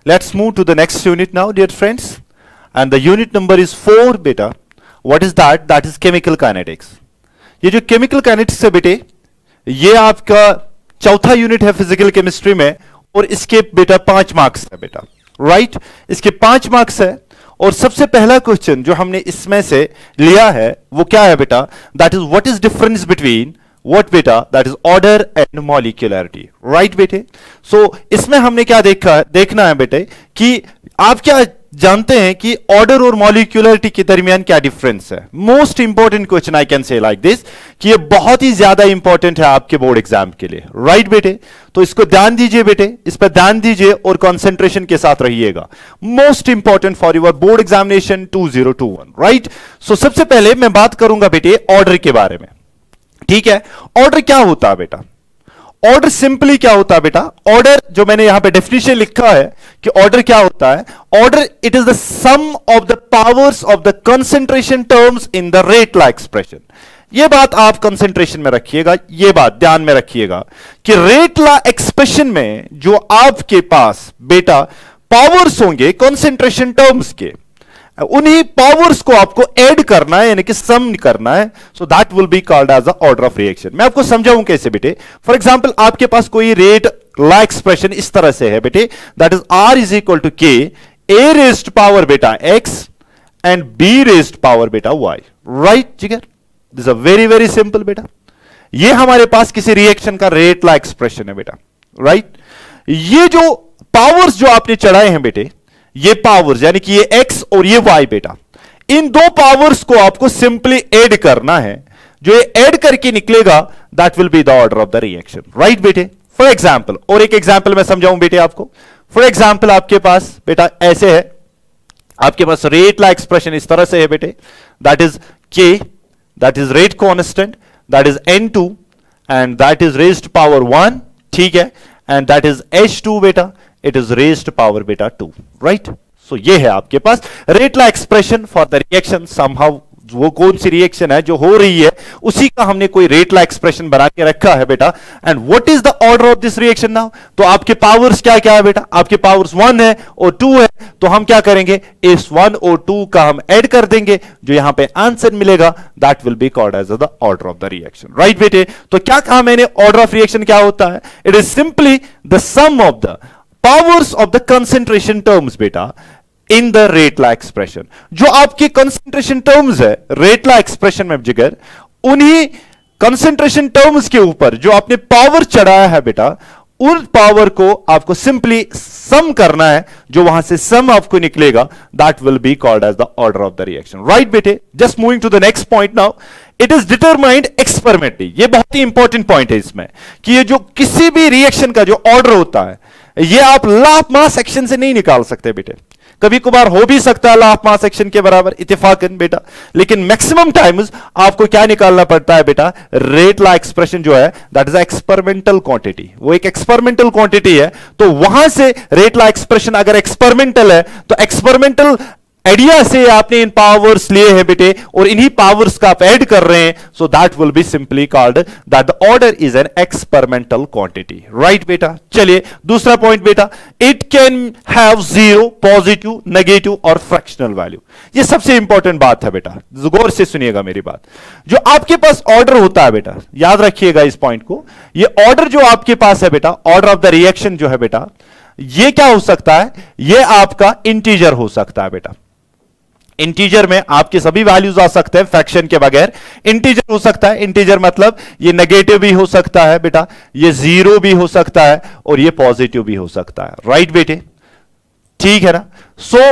Let's move to the next unit now, dear friends. And the unit number is 4 beta. What is that? That is chemical kinetics. ये जो chemical kinetics है बेटे, ये आपका चौथा unit है physical chemistry में, और इसके बेटा 5 मार्क्स है बेटा, राइट? इसके 5 मार्क्स है, और सबसे पहला क्वेश्चन जो हमने इसमें से लिया है वो क्या है बेटा? That is what is difference between what beta? That is order and molecularity, right बेटे? So इसमें हमने क्या देखना है बेटे कि आप क्या जानते हैं कि ऑर्डर और मॉलिक्यूलरिटी के दरमियान क्या डिफरेंस है? Most important question I can say like this, कि ये बहुत ही ज्यादा इंपॉर्टेंट है आपके बोर्ड एग्जाम के लिए, राइट बेटे? तो इसको ध्यान दीजिए बेटे, इस पर ध्यान दीजिए और कंसंट्रेशन के साथ रहिएगा। Most important for your board examination 2021, right? So सबसे पहले मैं बात करूंगा बेटे ऑर्डर के बारे में, ठीक है? ऑर्डर क्या होता है बेटा? ऑर्डर सिंपली क्या होता है बेटा? ऑर्डर जो मैंने यहां पे डेफिनेशन लिखा है कि ऑर्डर क्या होता है? Order it is the sum of the powers of the concentration terms in the rate law expression. ये बात आप कंसंट्रेशन में रखिएगा, ये बात ध्यान में रखिएगा कि रेट लॉ एक्सप्रेशन में जो आपके पास बेटा पावर्स होंगे कंसंट्रेशन टर्म्स के, उन्हीं पावर्स को आपको ऐड करना है, यानी कि सम करना है। So that will be called as the order of reaction. मैं आपको समझाऊं कैसे बेटे। फॉर एग्जांपल आपके पास कोई रेट लॉ एक्सप्रेशन इस तरह से है बेटे, that is R is equal to K A raised power बेटा X and B raised power बेटा Y, right Jigar? This a very very simple बेटा। ये हमारे पास किसी रिएक्शन का रेट लॉ एक्सप्रेशन है बेटा, राइट? ये जो पावर्स जो आपने चढ़ाए हैं बेटे, ये पावर्स यानी कि ये x और ये y बेटा, इन दो पावर्स को आपको सिंपली ऐड करना है। जो ये ऐड करके निकलेगा that will be the order of the reaction, right बेटे? फॉर एग्जांपल, और एक एग्जांपल मैं समझाऊं बेटे आपको। फॉर एग्जांपल आपके पास बेटा ऐसे है, आपके पास रेट लॉ एक्सप्रेशन इस तरह से है बेटे, that is k, that is rate constant, that is n2 and that is raised power 1, ठीक है? एंड दैट इज h2 बेटा, इट इज रेज्ड पावर बेटा 2, राइट? सो ये है आपके पास rate law expression for the reaction. Somehow वो कौन सी रिएक्शन है जो हो रही है, उसी का हमने कोई रेट लॉ एक्सप्रेशन बना के रखा है बेटा। And what is the order of this reaction now? तो आपके पावर्स क्या क्या है बेटा? आपके पावर्स 1 है और 2 है, तो हम क्या करेंगे, इस 1 और 2 का हम ऐड कर देंगे, जो यहां पे आंसर मिलेगा that will be called as the order of the reaction, right बेटे? तो क्या कहा मैंने, ऑर्डर ऑफ रिएक्शन क्या होता है? It is simply the sum of the powers of the concentration terms बेटा in the rate law expression। जो आपके concentration terms है rate law expression में जिगर, उन्हीं concentration terms के ऊपर जो आपने पावर चढ़ाया है बेटा, उन पावर को आपको सिंपली सम करना है, जो वहां से सम आपको निकलेगा that will be called as the order of the reaction, right बेटे? Just moving to the next point now, it is determined experimentally. ये बहुत ही इंपॉर्टेंट पॉइंट है इसमें, कि ये जो किसी भी रिएक्शन का जो ऑर्डर होता है, ये आप लॉ ऑफ मास एक्शन से नहीं निकाल सकते बेटे। कभी कभार हो भी सकता है लॉ ऑफ मास एक्शन के बराबर इत्तेफाकन बेटा, लेकिन मैक्सिमम टाइम्स आपको क्या निकालना पड़ता है बेटा? रेट लॉ एक्सप्रेशन जो है दैट इज एक्सपेरिमेंटल क्वांटिटी। वो एक एक्सपेरिमेंटल क्वांटिटी है, तो वहां से रेट लॉ एक्सप्रेशन अगर एक्सपेरिमेंटल है, तो एक्सपेरिमेंटल आइडिया से आपने इन पावर्स लिए हैं बेटे, और इन्हीं पावर्स का आप ऐड कर रहे हैं, सो that will be simply called that the order is an experimental quantity, right बेटा? चलिए दूसरा पॉइंट बेटा, it can have 0, positive, negative और फ्रैक्शनल वैल्यू। ये सबसे इंपॉर्टेंट बात है बेटा, गौर से सुनिएगा मेरी बात। जो आपके पास ऑर्डर होता है बेटा, याद रखिएगा इस पॉइंट को, ये ऑर्डर जो आपके पास है बेटा, ऑर्डर ऑफ द रिएक्शन जो है बेटा, ये क्या हो सकता है? ये आपका इंटीजर हो सकता है बेटा। इंटीजर में आपके सभी वैल्यूज आ सकते हैं फ्रैक्शन के बगैर। इंटीजर हो सकता है, इंटीजर मतलब ये नेगेटिव भी हो सकता है बेटा, ये 0 भी हो सकता है, और ये पॉजिटिव भी हो सकता है, राइट बेटे? ठीक है ना? सो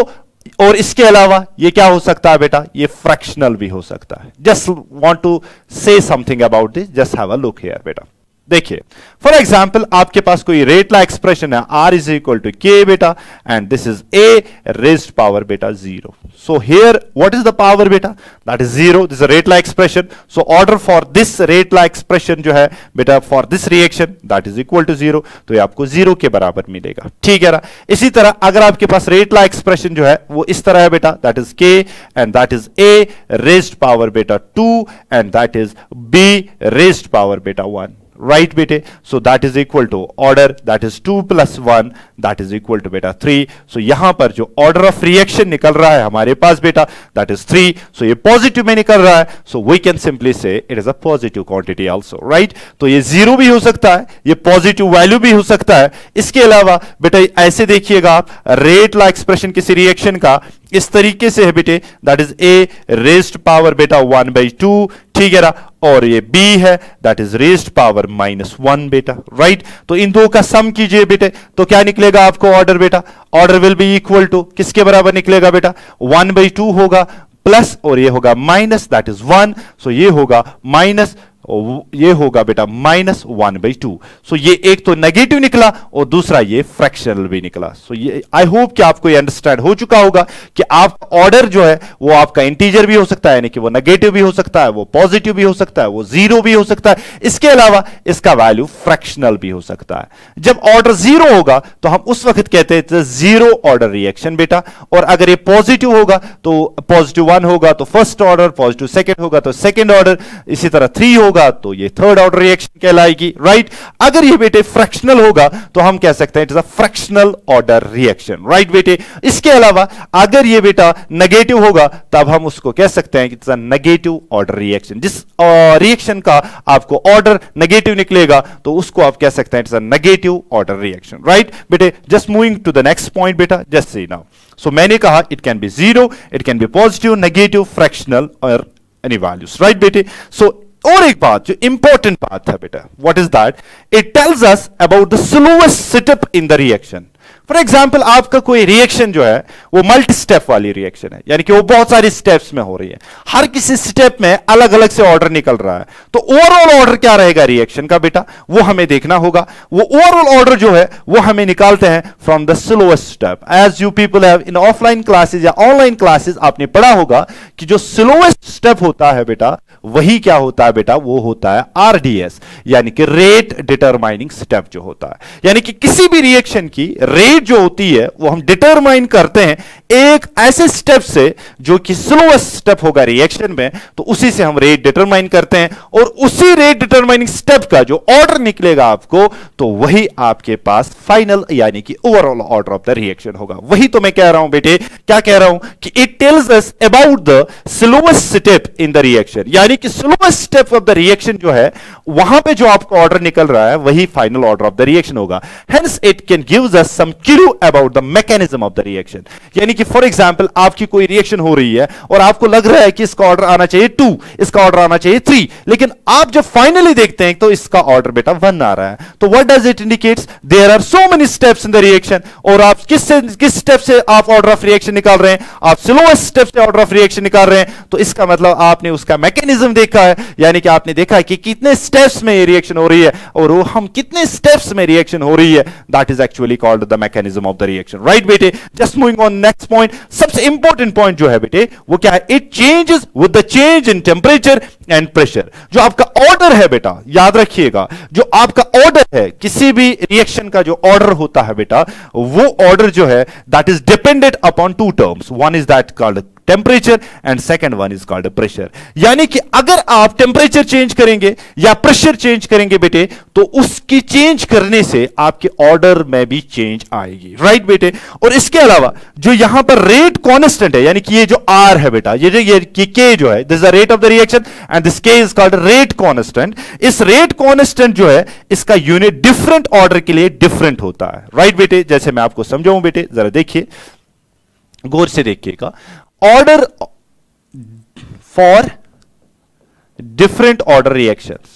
और इसके अलावा ये क्या हो सकता है बेटा? ये फ्रैक्शनल भी हो सकता है। Just want to say something about this, just have a look here बेटा। देखिए फॉर एग्जाम्पल आपके पास कोई रेट लॉ एक्सप्रेशन है, R is equal to K बेटा, and this is A raised power बेटा 0। So here what is the power बेटा? That is 0। This is rate law expression. So order for this rate law expression जो है बेटा for this reaction that is equal to 0, तो ये आपको 0 के बराबर मिलेगा, ठीक है ना? इसी तरह अगर आपके पास रेट लॉ एक्सप्रेशन जो है वो इस तरह है बेटा, that is K and that is A raised power बेटा 2 and that is B raised power बेटा 1, राइट बेटे, so that is equal to order that is 2 + 1 that is equal to बेटा 3। सो यहां पर जो ऑर्डर ऑफ रिएक्शन निकल रहा है हमारे पास बेटा दैट इज 3। सो ये पॉजिटिव में निकल रहा है, सो वी कैन सिंपली से it is a positive quantity also, right. तो ये 0 भी हो सकता है, ये पॉजिटिव वैल्यू भी हो सकता है। इसके अलावा बेटा ऐसे देखिएगा आप, रेट ला एक्सप्रेशन किसी रिएक्शन का इस तरीके से है बेटे, that is a raised power बेटा 1/2, ठीक है ना, और ये b है दैट इज रेज्ड पावर -1 बेटा, राइट। तो इन दो का सम कीजिए बेटे, तो क्या निकलेगा आपको ऑर्डर बेटा, order will be equal to किसके बराबर निकलेगा बेटा, 1/2 होगा प्लस और ये होगा माइनस दैट इज 1। सो ये होगा माइनस, ये होगा बेटा -1/2। सो ये एक तो नेगेटिव निकला और दूसरा ये फ्रैक्शनल भी निकला। सो ये आई होप कि आपको ये अंडरस्टैंड हो चुका होगा कि आप ऑर्डर जो है वो आपका इंटीजर भी हो सकता है, यानी कि वो नेगेटिव भी हो सकता है, वो पॉजिटिव भी हो सकता है, वो 0 भी हो सकता है, इसके अलावा इसका वैल्यू फ्रैक्शनल भी हो सकता है। जब ऑर्डर 0 होगा तो हम उस वक्त कहते हैं 0 ऑर्डर रिएक्शन बेटा, और अगर ये पॉजिटिव होगा तो +1 होगा तो फर्स्ट ऑर्डर, पॉजिटिव सेकंड होगा तो सेकंड ऑर्डर, इसी तरह 3 होगा तो ये थर्ड ऑर्डर रिएक्शन कहलाएगी, राइट। अगर ये बेटे फ्रैक्शनल होगा तो हम कह सकते हैं it is a fractional order reaction, right बेटे। इसके अलावा अगर ये बेटा नेगेटिव होगा तब हम उसको कह सकते हैं it's a negative order reaction. जिस रिएक्शन का आपको ऑर्डर नेगेटिव निकलेगा तो उसको आप कह सकते हैं it's a negative order reaction, right बेटे। Just moving to the next point बेटा, जस्ट सी नाउ। सो मैंने कहा it can be 0, it can be positive, negative, fractional और एनी वैल्यूज, राइट बेटे। सो और एक बात जो इंपॉर्टेंट बात है बेटा, what is that, it tells us about the slowest step in the reaction. For example आपका कोई रिएक्शन जो है वो मल्टी स्टेप वाली रिएक्शन है, यानी कि वो बहुत सारी स्टेप्स में हो रही है, हर किसी स्टेप में अलग अलग से ऑर्डर निकल रहा है। तो ओवरऑल ऑर्डर क्या रहेगा रिएक्शन का बेटा, वो हमें देखना होगा। वो ओवरऑल ऑर्डर जो है वो हमें निकालते हैं from the slowest step. As you people have in offline classes या ऑनलाइन क्लासेस आपने पढ़ा होगा कि जो स्लोएस्ट स्टेप होता है बेटा वही क्या होता है बेटा, वो होता है RDS, यानी कि रेट डिटरमाइनिंग स्टेप जो होता है। यानी कि किसी भी रिएक्शन की रेट जो होती है वो हम डिटरमाइन करते हैं एक ऐसे स्टेप से जो कि स्लोएस्ट स्टेप होगा रिएक्शन में, तो उसी से हम रेट डिटरमाइन करते हैं, और उसी रेट डिटरमाइनिंग स्टेप का जो ऑर्डर निकलेगा आपको तो वही आपके पास फाइनल यानी कि overall order of the reaction होगा। वही तो मैं कह रहा हूं बेटे, क्या कह रहा हूं कि it tells us about the slowest step in the reaction, यानी कि slowest step of the reaction जो है वहां पे जो आपको ऑर्डर निकल रहा है वही final order of the reaction होगा। Hence it can gives us some clue about the mechanism of the reaction. यानी कि फॉर एग्जांपल आपकी कोई रिएक्शन हो रही है और आपको लग रहा है कि इसका ऑर्डर आना चाहिए 2, इसका ऑर्डर आना चाहिए 3, लेकिन आप जब फाइनली देखते हैं तो इसका ऑर्डर बेटा 1 आ रहा है। तो what does it indicates, there are so many steps in the reaction, और आप किस स्टेप से आप ऑर्डर ऑफ रिएक्शन निकाल रहे हैं, आप स्लोएस्ट स्टेप से ऑर्डर ऑफ रिएक्शन निकाल रहे हैं, तो इसका मतलब आपने उसका मैकेनिज्म देखा है, यानी कि आपने देखा है कि कितने स्टेप्स में ये रिएक्शन हो रही है और वो हम कितने स्टेप्स में रिएक्शन हो रही है, that is actually called the mechanism of the reaction, right बेटे। Just moving on next point, सबसे इंपॉर्टेंट पॉइंट जो है बेटे वो क्या है, it changes with the change in temperature and pressure. जो आपका ऑर्डर है बेटा, याद रखिएगा, जो आपका ऑर्डर है किसी भी रिएक्शन का जो ऑर्डर होता है बेटा, वो ऑर्डर जो है that is dependent upon 2 terms, one is that called temperature and second one is called pressure. यानी कि अगर आप टेम्परेचर चेंज करेंगे या प्रेशर चेंज करेंगे बेटे तो उसकी चेंज करने से आपके ऑर्डर में भी चेंज आएगी, राइट बेटे। और इसके अलावा जो यहां पर रेट कांस्टेंट है, यानी कि ये जो R है बेटा, ये K जो है, this is the rate of the reaction and this K is called rate constant. इस रेट कांस्टेंट जो है इसका यूनिट डिफरेंट ऑर्डर के लिए डिफरेंट होता है, राइट बेटे। जैसे मैं आपको समझाऊं बेटे, जरा देखिए, गौर से देखिएगा, order for different order reactions,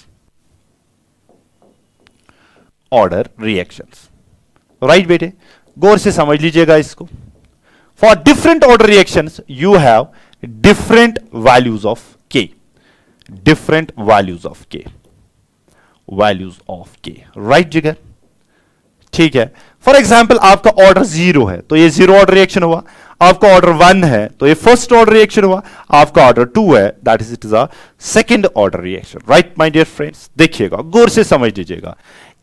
order reactions, right बेटे, गौर से समझ लीजिएगा इसको। For different order reactions you have different values of K, different values of K, values of K, right जिगर, ठीक है। फॉर एग्जाम्पल आपका ऑर्डर 0 है तो ये 0 ऑर्डर रिएक्शन हुआ, आपका ऑर्डर 1 है तो ये फर्स्ट ऑर्डर रिएक्शन हुआ, आपका ऑर्डर 2 है that is it is a second order reaction, right my dear friends. देखिएगा, गौर से समझ लीजिएगा,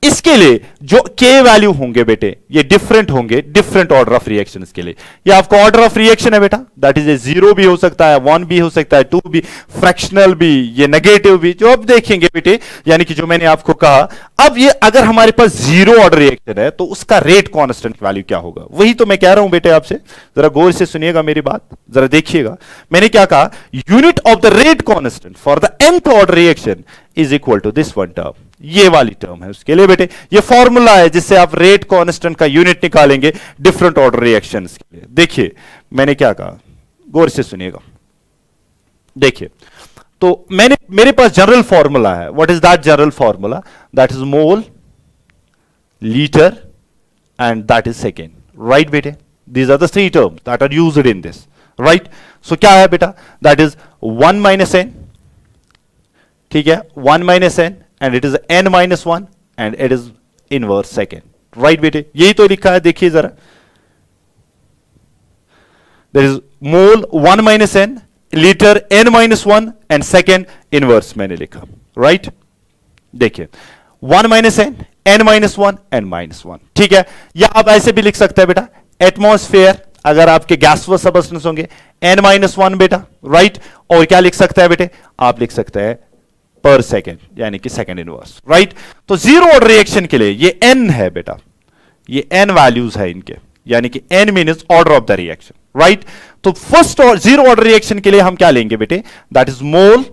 इसके लिए जो K वैल्यू होंगे बेटे ये डिफरेंट होंगे, डिफरेंट ऑर्डर ऑफ रिएक्शन के लिए। ये आपका ऑर्डर ऑफ रिएक्शन है बेटा, दैट इज ए 0 भी हो सकता है, 1 भी हो सकता है, 2 भी, फ्रैक्शनल भी, ये नेगेटिव भी, जो अब देखेंगे बेटे, यानी कि जो मैंने आपको कहा। अब ये अगर हमारे पास 0 ऑर्डर रिएक्शन है तो उसका रेट कांस्टेंट वैल्यू क्या होगा, वही तो मैं कह रहा हूं बेटे आपसे। जरा गौर से सुनिएगा मेरी बात, जरा देखिएगा मैंने क्या कहा। Unit of the rate constant for the nth order reaction is equal to this one term, ये वाली टर्म है उसके लिए बेटे। ये फॉर्मूला है जिससे आप रेट कांस्टेंट का यूनिट निकालेंगे डिफरेंट ऑर्डर रिएक्शंस के लिए। देखिए मैंने क्या कहा, गौर से सुनिएगा। देखिए तो मेरे पास जनरल फॉर्मूला है। What is that general formula? That is mole, litre and that is second, right बेटे? These are the three terms that are used in this, right? So क्या है बेटा? दैट इज 1 माइनस एन, ठीक है, 1 minus n and it is n minus 1 and it is inverse second, right बेटे? यही तो लिखा है, देखिए जरा। there is mole 1 minus n, liter n minus 1 and second inverse मैंने लिखा, right? देखिए 1 minus n minus 1 n minus 1, ठीक है। या आप ऐसे भी लिख सकते हैं बेटा, एटमॉस्फेयर अगर आपके गैसुअस सबस्टेंस होंगे n minus 1 बेटा, राइट? और क्या लिख सकते हैं बेटे? आप लिख सकते हैं पर सेकेंड, यानी कि सेकेंड इनवर्स, राइट? तो 0 ऑर्डर रिएक्शन के लिए ये n है बेटा, ये n वैल्यूज है इनके, यानी कि n means order of the reaction, right? तो फर्स्ट 0 ऑर्डर रिएक्शन के लिए हम क्या लेंगे बेटे? That is mole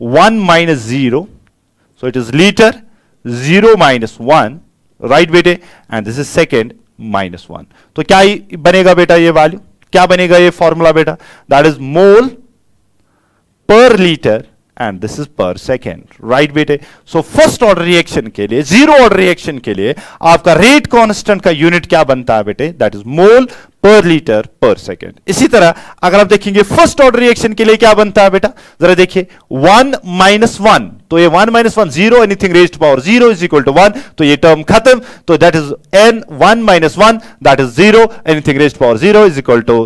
1 minus 0, so it is litre 0 minus 1, right बेटे? And this is second minus 1। तो क्या बनेगा बेटा ये वैल्यू, क्या बनेगा ये फॉर्मूला बेटा? दैट इज मोल पर litre and this is per second, right बेटे? so first order reaction के लिए, 0 order reaction के लिए आपका rate constant का unit क्या बनता है बेटे? that is mole per liter per second। इसी तरह अगर आप देखेंगे first order reaction के लिए क्या बनता है बेटा? जरा देखिए 1 minus 1, तो ये 1 minus 1 0, anything raised to power 0 is equal to 1, तो ये टर्म खत्म। तो that is n 1 minus 1, that is 0, anything raised to power 0 is equal to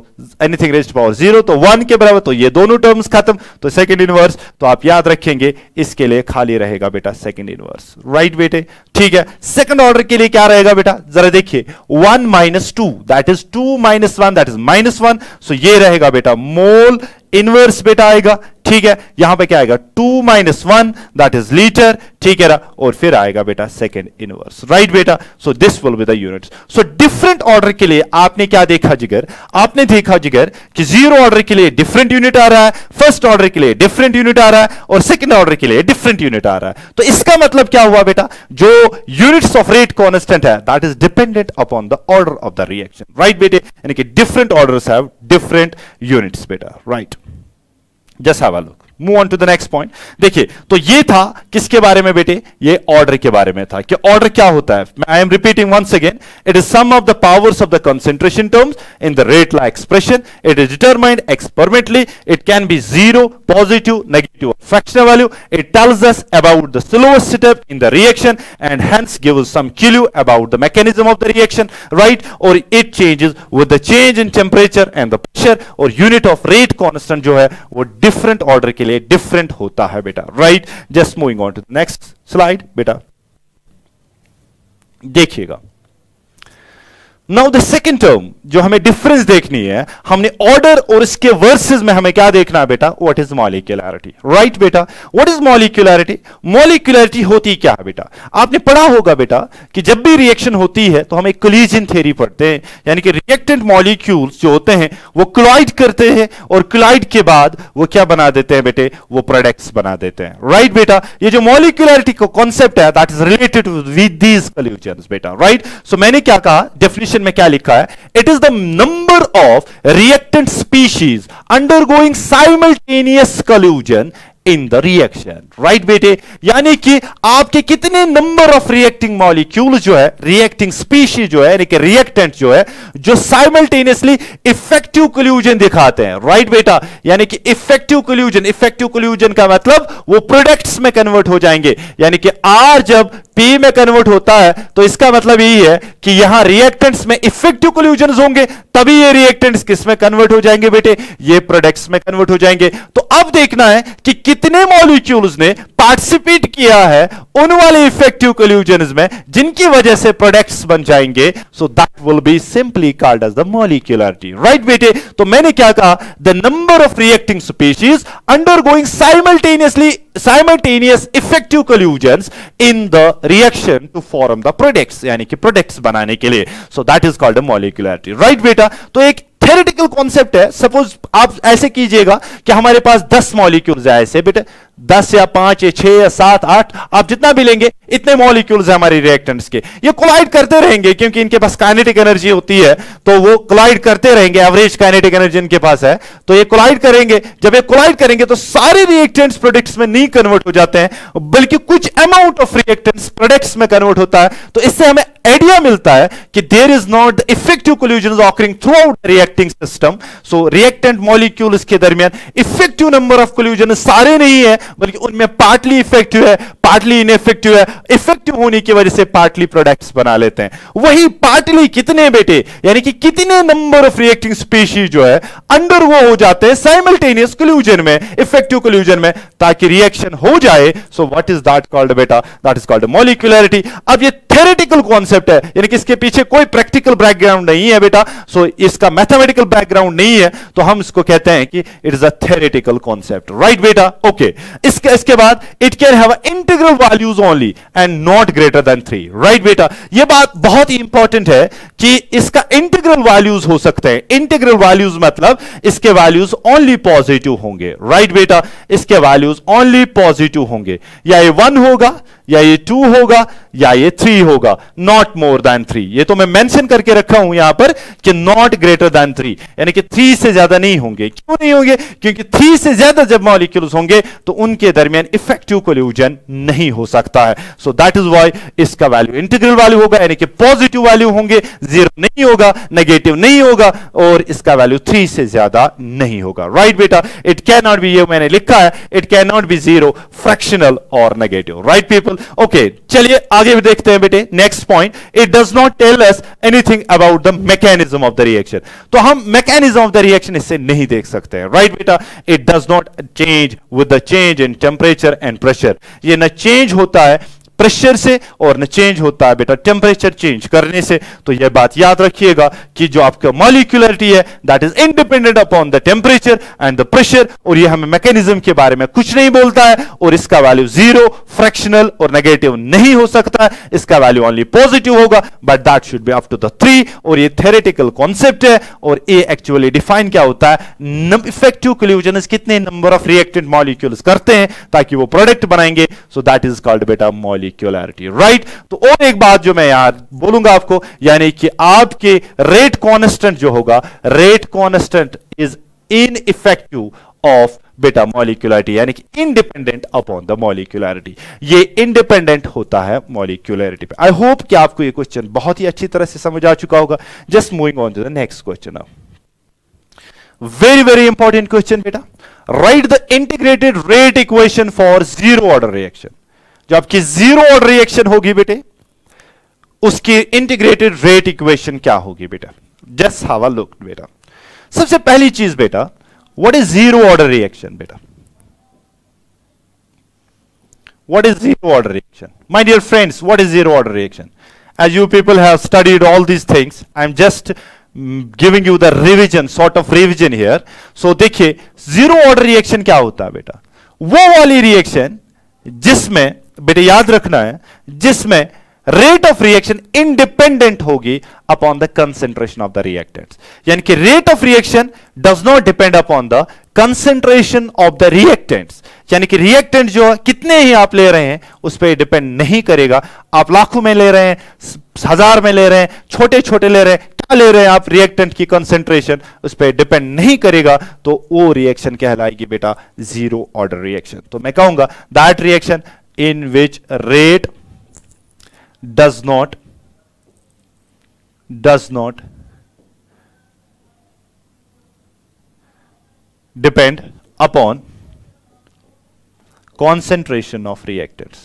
anything raised to power 0, तो 1 के बराबर, तो ये दोनों टर्म्स खत्म। तो सेकंड इनवर्स, तो आप याद रखेंगे इसके लिए खाली रहेगा बेटा सेकंड इनवर्स, राइट बेटे? ठीक है। सेकंड ऑर्डर के लिए क्या रहेगा बेटा? जरा देखिए 1 minus 2, that is 2 minus 1, that is minus 1, सो ये रहेगा बेटा मोल इनवर्स बेटा आएगा, ठीक है। यहां पे क्या आएगा? 2 minus 1, that is लीटर, ठीक है ना? और फिर आएगा बेटा सेकंड इनवर्स, राइट बेटा? So this will be the units. So different order के लिए आपने क्या देखा जिगर? आपने देखा जिगर कि 0 ऑर्डर के लिए डिफरेंट यूनिट आ रहा है, फर्स्ट ऑर्डर के लिए डिफरेंट यूनिट आ रहा है, और सेकंड ऑर्डर के लिए डिफरेंट यूनिट आ रहा है। तो इसका मतलब क्या हुआ बेटा? जो यूनिट्स ऑफ रेट कांस्टेंट है that is dependent upon the order of the reaction, right बेटे? यानी कि different orders have different units बेटा, right? Just have a look, move on to the next point. देखिए तो ये था किसके बारे में बेटे? ये ऑर्डर के बारे में था कि ऑर्डर क्या होता है। I am repeating once again, it is sum of the powers of the concentration terms in the rate law expression. It is determined experimentally. It can be 0, positive, negative, fractional value. It tells us about the slowest step in the reaction and hence gives some clue about the mechanism of the reaction, right? और it changes with the change in temperature and the pressure. और unit of rate constant जो है वो different order के लिए different होता है बेटा, right? Just moving on to next slide बेटा, देखिएगा। नाउ द सेकेंड टर्म जो हमें डिफरेंस देखनी है, हमने ऑर्डर और इसके वर्सेस में हमें क्या देखना है बेटा? व्हाट इज मॉलिक्यूलरिटी, राइट बेटा? What is molecularity? मॉलिक्यूलरिटी होती क्या है बेटा? आपने पढ़ा होगा बेटा कि जब भी रिएक्शन होती है तो हम एक कोलिजन थ्योरी पढ़ते हैं, यानी कि रिएक्टेंट मॉलिक्यूल्स जो होते हैं वो कोलाइड करते हैं, और कोलाइड के बाद वो क्या बना देते हैं बेटे? वो प्रोडक्ट्स बना देते हैं, राइट बेटा? ये जो मॉलिक्यूलरिटी का कॉन्सेप्ट है that is related with these collisions बेटा, राइट? सो मैंने क्या कहा डेफिनेशन में, क्या लिखा है? It is the number of reactant species undergoing simultaneous collusion in the reaction, right बेटे? यानी कि आपके कितने नंबर ऑफ रिएक्टिंग मॉलिक्यूल जो है, रिएक्टिंग स्पीशीज जो है, यानी कि रिएक्टेंट जो है, जो साइमल्टेनियसली इफेक्टिव कोल्यूजन दिखाते हैं, राइट बेटा? यानी कि इफेक्टिव कोल्यूजन का मतलब वो प्रोडक्ट्स में कन्वर्ट हो जाएंगे, यानी कि आर जब पी में कन्वर्ट होता है तो इसका मतलब यही है कि यहां रिएक्टेंट्स में इफेक्टिव कोल्यूजन होंगे, तभी ये रिएक्टेंट्स किस में कन्वर्ट हो जाएंगे बेटे? ये प्रोडक्ट्स में कन्वर्ट हो जाएंगे। तो अब देखना है कि कितने मॉलिक्यूल्स ने पार्टिसिपेट किया है उन वाले इफेक्टिव कोल्यूजन्स में जिनकी वजह से प्रोडक्ट्स बन जाएंगे, so that will be simply called as the molecularity. Right बेटे, तो मैंने क्या कहा, the number of reacting species undergoing simultaneous effective collisions in the reaction to form the products, यानी कि प्रोडक्ट्स बनाने के लिए, so that is called molecularity. Right बेटा, तो एक थ्योरेटिकल कॉन्सेप्ट है। सपोज आप ऐसे कीजिएगा कि हमारे पास 10 मॉलिक्यूल्स है, ऐसे बेटे 10 या 5 या 6 या 7 8 आप जितना भी लेंगे इतने मॉलिक्यूल्स हैं हमारे रिएक्टेंट्स के, ये कोलाइड करते रहेंगे क्योंकि इनके पास काइनेटिक एनर्जी होती है, तो वो कोलाइड करते रहेंगे, एवरेज काइनेटिक एनर्जी इनके पास है, तो ये कोलाइड करेंगे। जब ये कोलाइड करेंगे तो सारे रिएक्टेंट्स प्रोडक्ट्स में नहीं कन्वर्ट हो जाते हैं, बल्कि कुछ अमाउंट ऑफ रिएक्टेंट्स प्रोडक्ट्स में कन्वर्ट होता है। तो इससे हमें आइडिया मिलता है कि there is not effective collision occurring throughout reacting system. So reactant molecules के दरमियान इफेक्टिव नंबर ऑफ कोल्यूजन सारे नहीं है, बल्कि उनमें पार्टली इफेक्टिव है, पार्टली इनइफेक्टिव है, इफेक्टिव होने की वजह से पार्टली प्रोडक्ट्स बना लेते हैं। वही पार्टली कितने बेटे, यानी कि कितने नंबर ऑफ रिएक्टिंग स्पीशीज जो है अंडर वो हो जाते हैं साइमल्टेनियस कोल्यूजन में, इफेक्टिव कोल्यूजन में, ताकि रिएक्शन हो जाए। सो व्हाट इज दैट कॉल्ड बेटा, दैट इज कॉल्ड मॉलिक्यूलरिटी। अब ये थ्योरेटिकल कॉन्सेप्ट है, यानी कि इसके पीछे कोई प्रैक्टिकल बैकग्राउंड नहीं है बेटा, सो इसका मैथमेटिकल बैकग्राउंड नहीं है, तो हम इसको कहते हैं कि it is a theoretical concept. Right बेटा, ओके। इसके बाद it can have integral values only and not greater than 3। Right बेटा, यह बात बहुत ही इंपॉर्टेंट है कि इसका इंटीग्रल वैल्यूज हो सकते हैं। इंटीग्रल वैल्यूज मतलब इसके वैल्यूज ओनली पॉजिटिव होंगे। राइट बेटा, इसके वैल्यूज ओनली पॉजिटिव होंगे, या ये 1 होगा, या ये 2 होगा, या ये 3 होगा, नॉट मोर देन 3। ये तो मैं मेंशन करके रखा हूं यहां पर कि नॉट ग्रेटर देन 3, यानी कि 3 से ज्यादा नहीं होंगे। क्यों नहीं होंगे? क्योंकि 3 से ज्यादा जब मॉलिक्यूल्स होंगे तो उनके दरमियान इफेक्टिव कोल्यूजन नहीं हो सकता है। सो दैट इज व्हाई इसका वैल्यू इंटीग्रल वैल्यू होगा, यानी कि पॉजिटिव वैल्यू होंगे, 0 नहीं होगा, नेगेटिव नहीं होगा, और इसका वैल्यू 3 से ज्यादा नहीं होगा। राइट बेटा, इट कैन नॉट बी, ये मैंने लिखा है, it can not be 0, fractional और नेगेटिव। Right people, okay. चलिए आगे भी देखते हैं बेटे। Next point, it does not tell us anything about the mechanism of the reaction. तो हम मैकेनिज्म ऑफ द रिएक्शन इससे नहीं देख सकते हैं। राइट बेटा, it does not change with the change in temperature and pressure. ये न चेंज होता है प्रेशर से और न चेंज होता है बेटा टेम्परेचर चेंज करने से। तो यह बात याद रखिएगा कि जो आपका मॉलिक्यूलरिटी है that is independent upon the temperature and the pressure, और यह हमें मैकेनिज्म के बारे में कुछ नहीं बोलता है, और इसका वैल्यू 0, फ्रैक्शनल और नेगेटिव नहीं हो सकता है, इसका वैल्यू ओनली पॉजिटिव होगा, but that should be up to the 3। और ये थ्योरेटिकल कॉन्सेप्ट है, और ये एक्चुअली डिफाइन क्या होता है, इफेक्टिव कोल्यूजन कितने नंबर ऑफ रिएक्टेंट मॉलिक्यूल्स करते हैं ताकि वो प्रोडक्ट बनाएंगे। सो दैट इज कॉल्ड बेटा मॉलिक्यूलरिटी। राइट, तो और एक बात जो मैं यार बोलूंगा आपको, यानी कि आपके रेट कांस्टेंट जो होगा, rate constant is ineffective of बेटा मॉलिक्यूलरिटी, यानी कि इंडिपेंडेंट अपॉन द मॉलिक्यूलरिटी। ये इंडिपेंडेंट होता है मॉलिक्यूलरिटी पे। आई होप कि आपको ये क्वेश्चन बहुत ही अच्छी तरह से समझ आ चुका होगा। Just moving on to the next question now. Very very important question बेटा, write the integrated rate equation for zero order reaction. जो आपकी जीरो ऑर्डर रिएक्शन होगी बेटे, उसकी इंटीग्रेटेड रेट इक्वेशन क्या होगी बेटा? जस्ट हैव अ लुक बेटा। सबसे पहली चीज बेटा, what is zero order reaction बेटा? What is zero order reaction? My dear friends, what is zero order reaction? As you people have studied all these things, I'm just giving you the revision, sort of revision here. So देखिए, zero order reaction क्या होता है बेटा? वो वाली reaction जिसमें बेटे याद रखना है, जिसमें रेट ऑफ रिएक्शन इंडिपेंडेंट होगी upon the concentration of the reactants. यानी कि rate of reaction does not depend upon the concentration of the reactants. यानी कि रिएक्टेंट जो कितने ही आप ले रहे हैं उस पर डिपेंड नहीं करेगा। आप लाखों में ले रहे हैं, 1000 में ले रहे हैं, छोटे छोटे ले रहे हैं, क्या ले रहे हैं आप, रिएक्टेंट की कंसेंट्रेशन उस पर डिपेंड नहीं करेगा, तो वो रिएक्शन कहलाएगी बेटा जीरो ऑर्डर रिएक्शन। तो मैं कहूंगा that reaction in which rate does not depend upon concentration of reactants.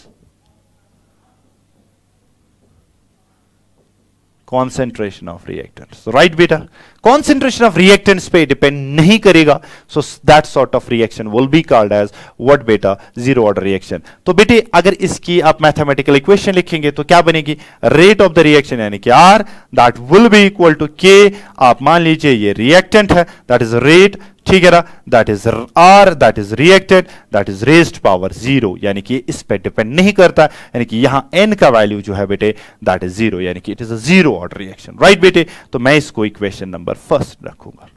Concentration of reactants, right बेटा। कॉन्सेंट्रेशन ऑफ रिएक्टेंट्स पे डिपेंड नहीं करेगा, so that sort of reaction will be called as what बेटा, zero order reaction. तो बेटे अगर इसकी आप मैथमेटिकल इक्वेशन लिखेंगे तो क्या बनेगी, रेट ऑफ द रिएक्शन यानी कि R that will be equal to K, आप मान लीजिए ये रिएक्टेंट है, दैट इज रेट, ठीक है ना, that is R, that is reactant, that is raised power zero, यानी कि इस पे डिपेंड नहीं करता, यानी कि यहां एन का वैल्यू जो है बेटे दैट इज जीरो, यानी कि it is a zero order reaction, right बेटे। तो मैं इसको इक्वेशन नंबर फर्स्ट रखूंगा।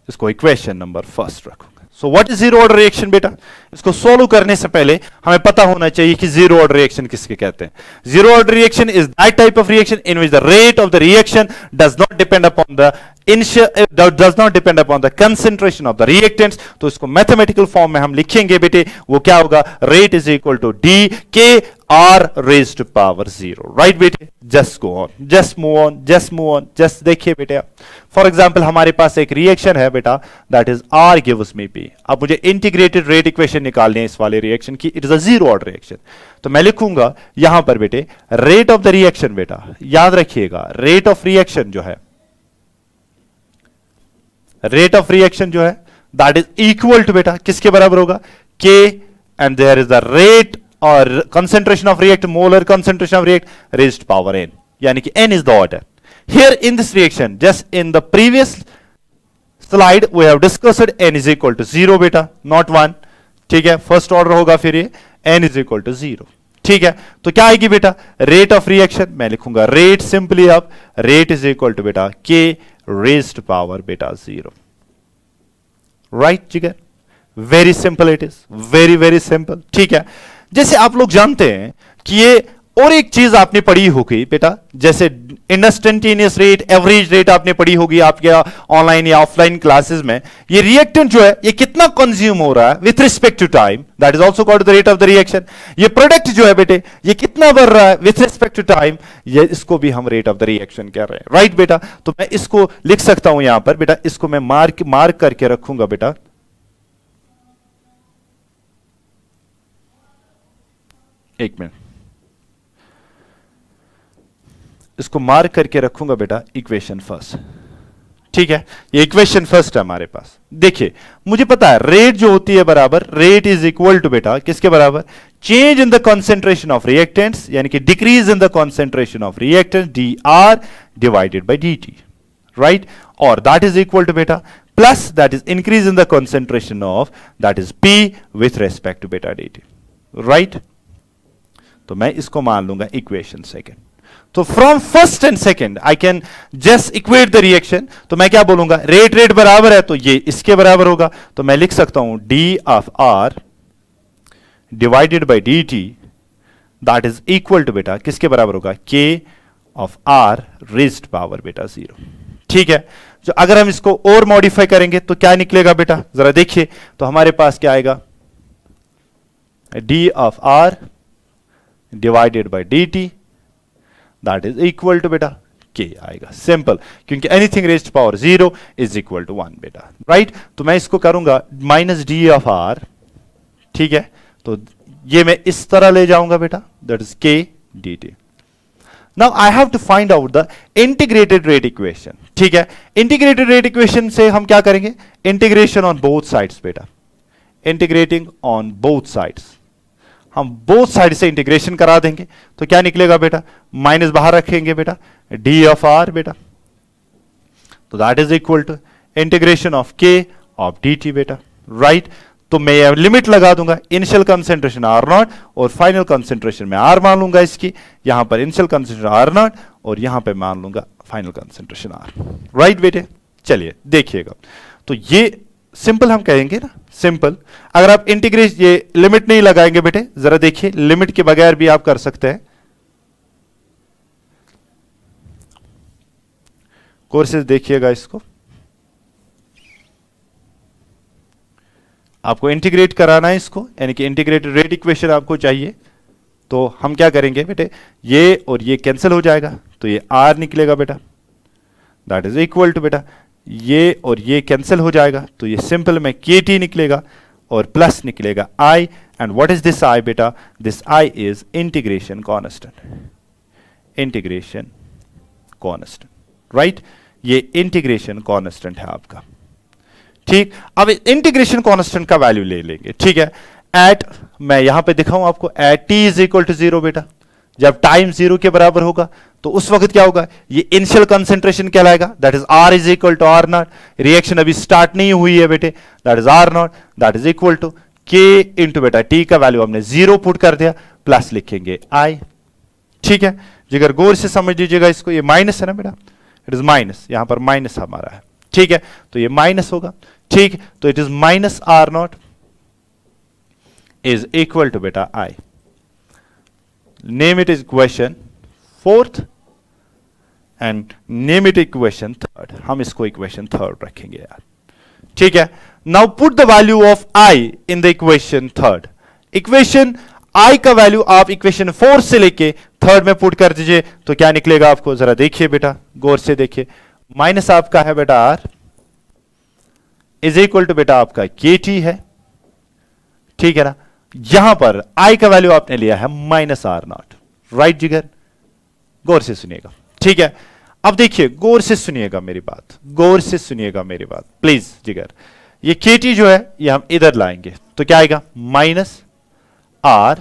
इसको इक्वेशन नंबर फर्स्ट रखूंगा। सो what is zero order reaction बेटा, इसको सोल्व करने से पहले हमें पता होना चाहिए कि जीरो ऑर्डर रिएक्शन किसके कहते हैं। Zero order reaction is that type of reaction in which the rate of the reaction does not depend upon the does not depend upon the concentration of the reactants। तो इसको mathematical form में हम लिखेंगे बेटे, वो क्या होगा, rate is equal to D K R raised to power zero, right बेटे। Just go on, just move on, just move on, just देखिए बेटे, फॉर एग्जांपल हमारे पास एक रिएक्शन है बेटा, that is R gives me P. अब मुझे integrated rate equation निकालनी है इस वाले रिएक्शन की, it is a zero order reaction. तो मैं लिखूंगा यहां पर बेटे रेट ऑफ द रिएक्शन, बेटा याद रखिएगा रेट ऑफ रिएक्शन जो है, रेट ऑफ रिएक्शन जो है दैट इज इक्वल टू बेटा किसके बराबर होगा, K, and there is the rate और concentration of react, molar concentration of react raised power N, यानी कि N is the order here in this reaction. Just in the previous slide we have discussed N is equal to zero बेटा, not one, ठीक है, first order होगा फिर ये N is equal to zero, ठीक है। तो क्या आएगी बेटा, रेट ऑफ रिएक्शन, मैं लिखूंगा रेट सिंपली, अब रेट इज इक्वल टू बेटा के रेज्ड पावर बेटा zero, right Jigar, very simple, it is very very simple, ठीक है। जैसे आप लोग जानते हैं कि ये और एक चीज आपने पढ़ी होगी बेटा, जैसे इंस्टेंटेनियस रेट, एवरेज रेट आपने पढ़ी होगी आपके ऑनलाइन या ऑफलाइन क्लासेस में। ये रिएक्टेंट जो है ये कितना कंज्यूम हो रहा है with respect to time, that is also called the rate of the reaction. ये प्रोडक्ट जो है बेटे ये कितना बढ़ रहा है विथ रिस्पेक्ट टू टाइम, ये इसको भी हम रेट ऑफ द रिएक्शन कह रहे हैं, राइट बेटा। तो मैं इसको लिख सकता हूं यहां पर बेटा, इसको मैं मार्क करके रखूंगा बेटा, एक मिनट, इसको मार्क करके रखूंगा बेटा इक्वेशन फर्स्ट, ठीक है। ये इक्वेशन फर्स्ट है हमारे पास। देखिए मुझे पता है रेट जो होती है बराबर, रेट इज इक्वल टू बेटा किसके बराबर, change in the concentration of reactants, यानी कि decrease in the concentration of reactants d R divided by d T, right. और दैट इज इक्वल टू बेटा plus that is increase in the concentration of that is P with respect to बेटा d T, right. तो मैं इसको मान लूंगा equation second. तो from first and second I can just equate the reaction. तो मैं क्या बोलूंगा, रेट बराबर है तो ये इसके बराबर होगा, तो मैं लिख सकता हूं d of R divided by D t that is equal to बेटा किसके बराबर होगा, K of R raised power बेटा जीरो, ठीक है। जो अगर हम इसको और मॉडिफाई करेंगे तो क्या निकलेगा बेटा, जरा देखिए। तो हमारे पास क्या आएगा, d of R divided by D t that is equal to बेटा के आएगा, सिंपल, क्योंकि anything raised power zero is equal to one बेटा, राइट। तो मैं इसको करूंगा माइनस डी ऑफ आर, ठीक है। तो ये मैं इस तरह ले जाऊंगा बेटा, that is K d t. Now I have to find out the integrated rate equation, ठीक है। इंटीग्रेटेड रेट इक्वेशन से हम क्या करेंगे, इंटीग्रेशन ऑन बोथ साइड्स बेटा, इंटीग्रेटिंग ऑन बोथ साइड्स, हम बोथ साइड से इंटीग्रेशन करा देंगे। तो क्या निकलेगा बेटा, माइनस बाहर रखेंगे बेटा, डी ऑफ आर बेटा, तो that is equal to integration of K of D t बेटा, राइट। तो मैं लिमिट लगा दूंगा, इनिशियल कंसेंट्रेशन आर नॉट और फाइनल कंसेंट्रेशन में आर मान लूंगा इसकी, यहां पर इनिशियल कंसेंट्रेशन आर नॉट और यहां पर मान लूंगा फाइनल कंसेंट्रेशन आर, राइट बेटे। चलिए देखिएगा, तो ये सिंपल हम कहेंगे ना, सिंपल। अगर आप इंटीग्रेशन ये लिमिट नहीं लगाएंगे बेटे, जरा देखिए लिमिट के बगैर भी आप कर सकते हैं। कोर्सेज देखिएगा इसको, आपको इंटीग्रेट कराना है इसको, यानी कि इंटीग्रेटेड रेट इक्वेशन आपको चाहिए। तो हम क्या करेंगे बेटे, ये और ये कैंसिल हो जाएगा, तो ये आर निकलेगा बेटा, दैट इज इक्वल टू बेटा ये और ये कैंसिल हो जाएगा, तो ये सिंपल में के टी निकलेगा, और प्लस निकलेगा I, and what is this I बेटा? This I is integration constant, integration constant, right? ये इंटीग्रेशन कांस्टेंट है आपका, ठीक। अब इंटीग्रेशन कांस्टेंट का वैल्यू ले लेंगे, ठीक है। एट, मैं यहां पे दिखाऊं आपको, at t is equal to 0 बेटा, जब टाइम 0 के बराबर होगा तो उस वक्त क्या होगा? ये इनिशियल कंसेंट्रेशन कहलाएगा, that is R is equal to R not. Reaction अभी स्टार्ट नहीं हुई है बेटे, that is R not, that is equal to K into बेटा T का वैल्यू हमने 0 पुट कर दिया, प्लस लिखेंगे I, ठीक है। जिगर गौर से समझ लीजिएगा इसको, ये माइनस है ना बेटा, इट इज माइनस, यहां पर माइनस हमारा है, ठीक है। तो ये माइनस होगा, ठीक। तो it is minus R naught is equal to बेटा I। Name it equation fourth and name it equation third. हम इसको इक्वेशन थर्ड रखेंगे यार, ठीक है। Now put the value of I in the equation third. Equation I का value आप equation 4 से लेके थर्ड में पुट कर दीजिए, तो क्या निकलेगा आपको? जरा देखिए बेटा, गौर से देखिए। माइनस आपका है बेटा R इज इक्वल टू बेटा आपका KT है, ठीक है ना। यहां पर I का वैल्यू आपने लिया है माइनस R नॉट, राइट जिगर? गौर से सुनिएगा, ठीक है। अब देखिए, गौर से सुनिएगा मेरी बात, गौर से सुनिएगा मेरी बात प्लीज जिगर। ये KT जो है ये हम इधर लाएंगे, तो क्या आएगा? माइनस R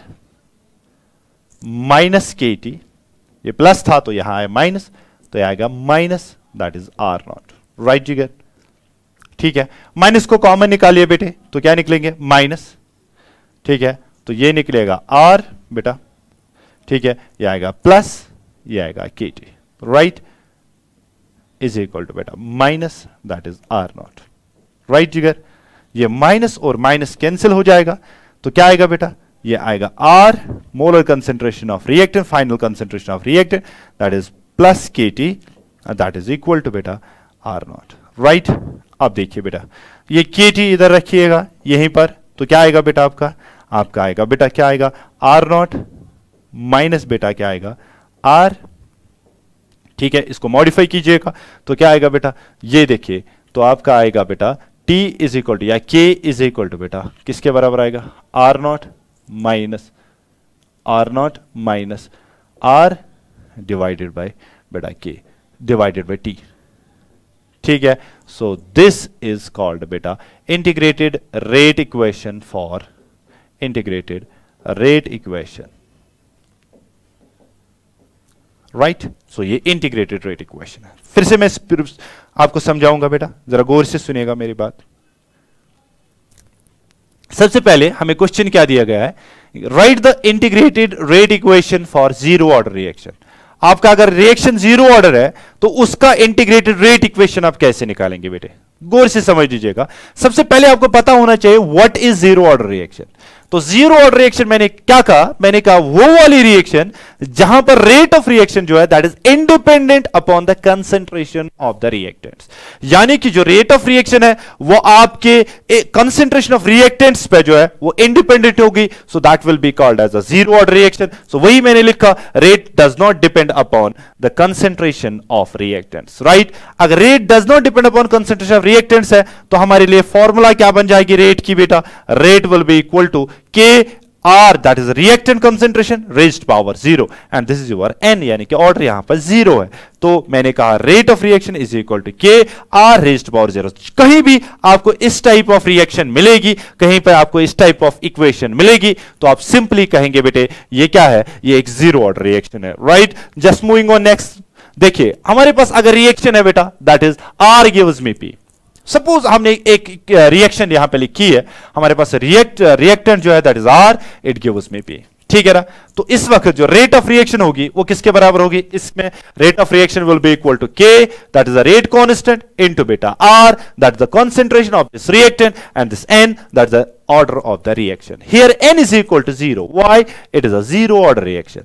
माइनस KT, ये प्लस था तो यहां आया माइनस, तो यह आएगा minus, that is R naught, right जिगर? ठीक है। माइनस को कॉमन निकालिए बेटे, तो क्या निकलेंगे? माइनस, ठीक है। तो ये निकलेगा R बेटा, ठीक है। ये आएगा प्लस, ये आएगा KT, right, is equal to बेटा minus, that is R naught, right Jigar? ये माइनस और माइनस कैंसिल हो जाएगा, तो क्या आएगा बेटा? ये आएगा R molar concentration of reactant, final concentration of reactant, that is plus KT, that is equal to बेटा R नॉट, राइट? अब देखिए बेटा, ये KT इधर रखिएगा यहीं पर, तो क्या आएगा बेटा आपका? आपका आएगा बेटा, क्या आएगा? R नॉट माइनस बेटा क्या आएगा? R, ठीक है। इसको मॉडिफाई कीजिएगा, तो क्या आएगा बेटा? ये देखिए, तो आपका आएगा बेटा T इज इक्वल टू या K इज इक्वल टू बेटा किसके बराबर आएगा? R naught minus R divided by बेटा K डिवाइडेड बाय T, ठीक है। सो दिस इज कॉल्ड बेटा integrated rate equation for integrated rate equation, right? So ये इंटीग्रेटेड रेट इक्वेशन है। फिर से मैं आपको समझाऊंगा बेटा, जरा गौर से सुनिएगा मेरी बात। सबसे पहले हमें क्वेश्चन क्या दिया गया है? Right the integrated rate equation for zero order reaction. आपका अगर रिएक्शन जीरो ऑर्डर है तो उसका इंटीग्रेटेड रेट इक्वेशन आप कैसे निकालेंगे बेटे? गौर से समझ लीजिएगा। सबसे पहले आपको पता होना चाहिए what is zero order reaction. तो जीरो ऑर्डर रिएक्शन मैंने क्या कहा? मैंने कहा वो वाली रिएक्शन जहां पर रेट ऑफ रिएक्शन जो है that is independent upon the concentration of the reactants. यानी कि जो रेट ऑफ रिएक्शन है वो आपके कंसेंट्रेशन ऑफ रिएक्टेंट्स पे जो है वो इंडिपेंडेंट होगी, so that will be called as a zero order reaction. So वही मैंने लिखा, rate does not depend upon the concentration of reactants, right? अगर rate does not depend upon concentration of reactants है तो हमारे लिए फॉर्मूला क्या बन जाएगी रेट की बेटा? Rate will be equal to KR, that is reactant concentration raised power 0 and this is your N, यानी कि ऑर्डर यहां पर 0 है। तो मैंने कहा rate of reaction is equal to KR raised power 0। कहीं भी आपको इस टाइप ऑफ रिएक्शन मिलेगी, कहीं पर आपको इस टाइप ऑफ इक्वेशन मिलेगी, तो आप सिंपली कहेंगे बेटे ये क्या है? ये एक जीरो ऑर्डर रिएक्शन है, right? Just moving on next. देखिए हमारे पास अगर रिएक्शन है बेटा that is R gives me P। Suppose हमने एक रिएक्शन यहां पे लिखी है, हमारे पास रिएक्टेंट जो है that is R, it gives me P, ठीक है ना? तो इस वक्त जो रेट ऑफ रिएक्शन होगी वो किसके बराबर होगी? इसमें rate of reaction will be equal to K, that is the rate constant, into बेटा R, that is the concentration of this reactant, and this N, that is the order of the reaction. Here N is equal to 0, why? It is a zero order reaction.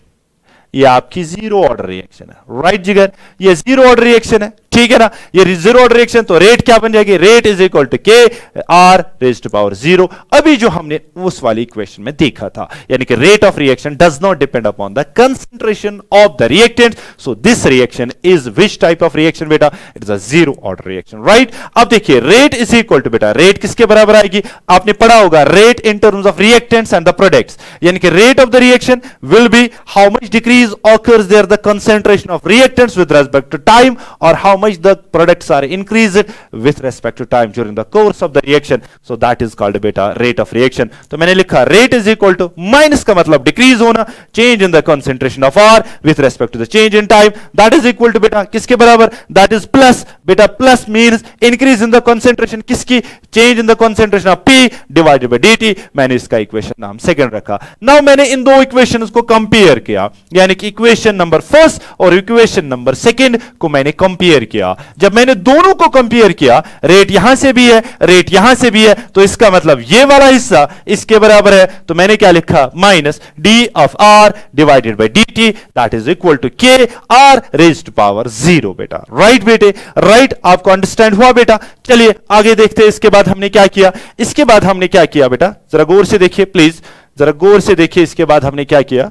ये आपकी zero order reaction है, right Jigar? ये zero order reaction है, ठीक है ना, ये zero order reaction, तो रेट क्या बन जाएगी, रेट इज इक्वल टू के R raise to power zero, अभी जो हमने उस वाली इक्वेशन में देखा था, यानी कि rate of reaction does not depend upon the concentration of the reactant, so this reaction is which type of reaction बेटा, it is a zero order reaction, right. अब देखिए रेट इज इक्वल टू बेटा, rate किसके बराबर आएगी, आपने पढ़ा होगा rate in terms of reactants and the products, यानी कि rate of the reaction will be how much decrease occurs there the concentration of reactants with respect to time, और how much the products are increased with respect to time during the course of the reaction, so that is called बेटा rate of reaction. तो मैंने लिखा rate is equal to, minus का मतलब decrease होना, change in the concentration of R with respect to the change in time, that is equal to बेटा किसके बराबर, दैट इज प्लस बेटा, plus means increase in the concentration किसकी, change in the concentration of P divided by DT, मैंने इसका equation नाम second रखा। Now मैंने इन दो इक्वेशंस को कंपेयर किया, यानी कि इक्वेशन नंबर फर्स्ट और इक्वेशन नंबर सेकंड को मैंने कंपेयर किया। जब मैंने दोनों को कंपेयर किया, रेट यहां से भी है, रेट यहां से भी है, तो इसका मतलब ये वाला हिस्सा इसके बराबर है, तो मैंने क्या लिखा, minus d of R divided by dt, that is equal to के R raised to power zero बेटा, राइट बेटे, राइट, आपको अंडरस्टैंड हुआ बेटा। चलिए आगे देखते हैं इसके बाद हमने क्या किया, इसके बाद हमने क्या किया बेटा, जरा गौर से देखिए प्लीज, जरा गौर से देखिए, इसके बाद हमने क्या किया,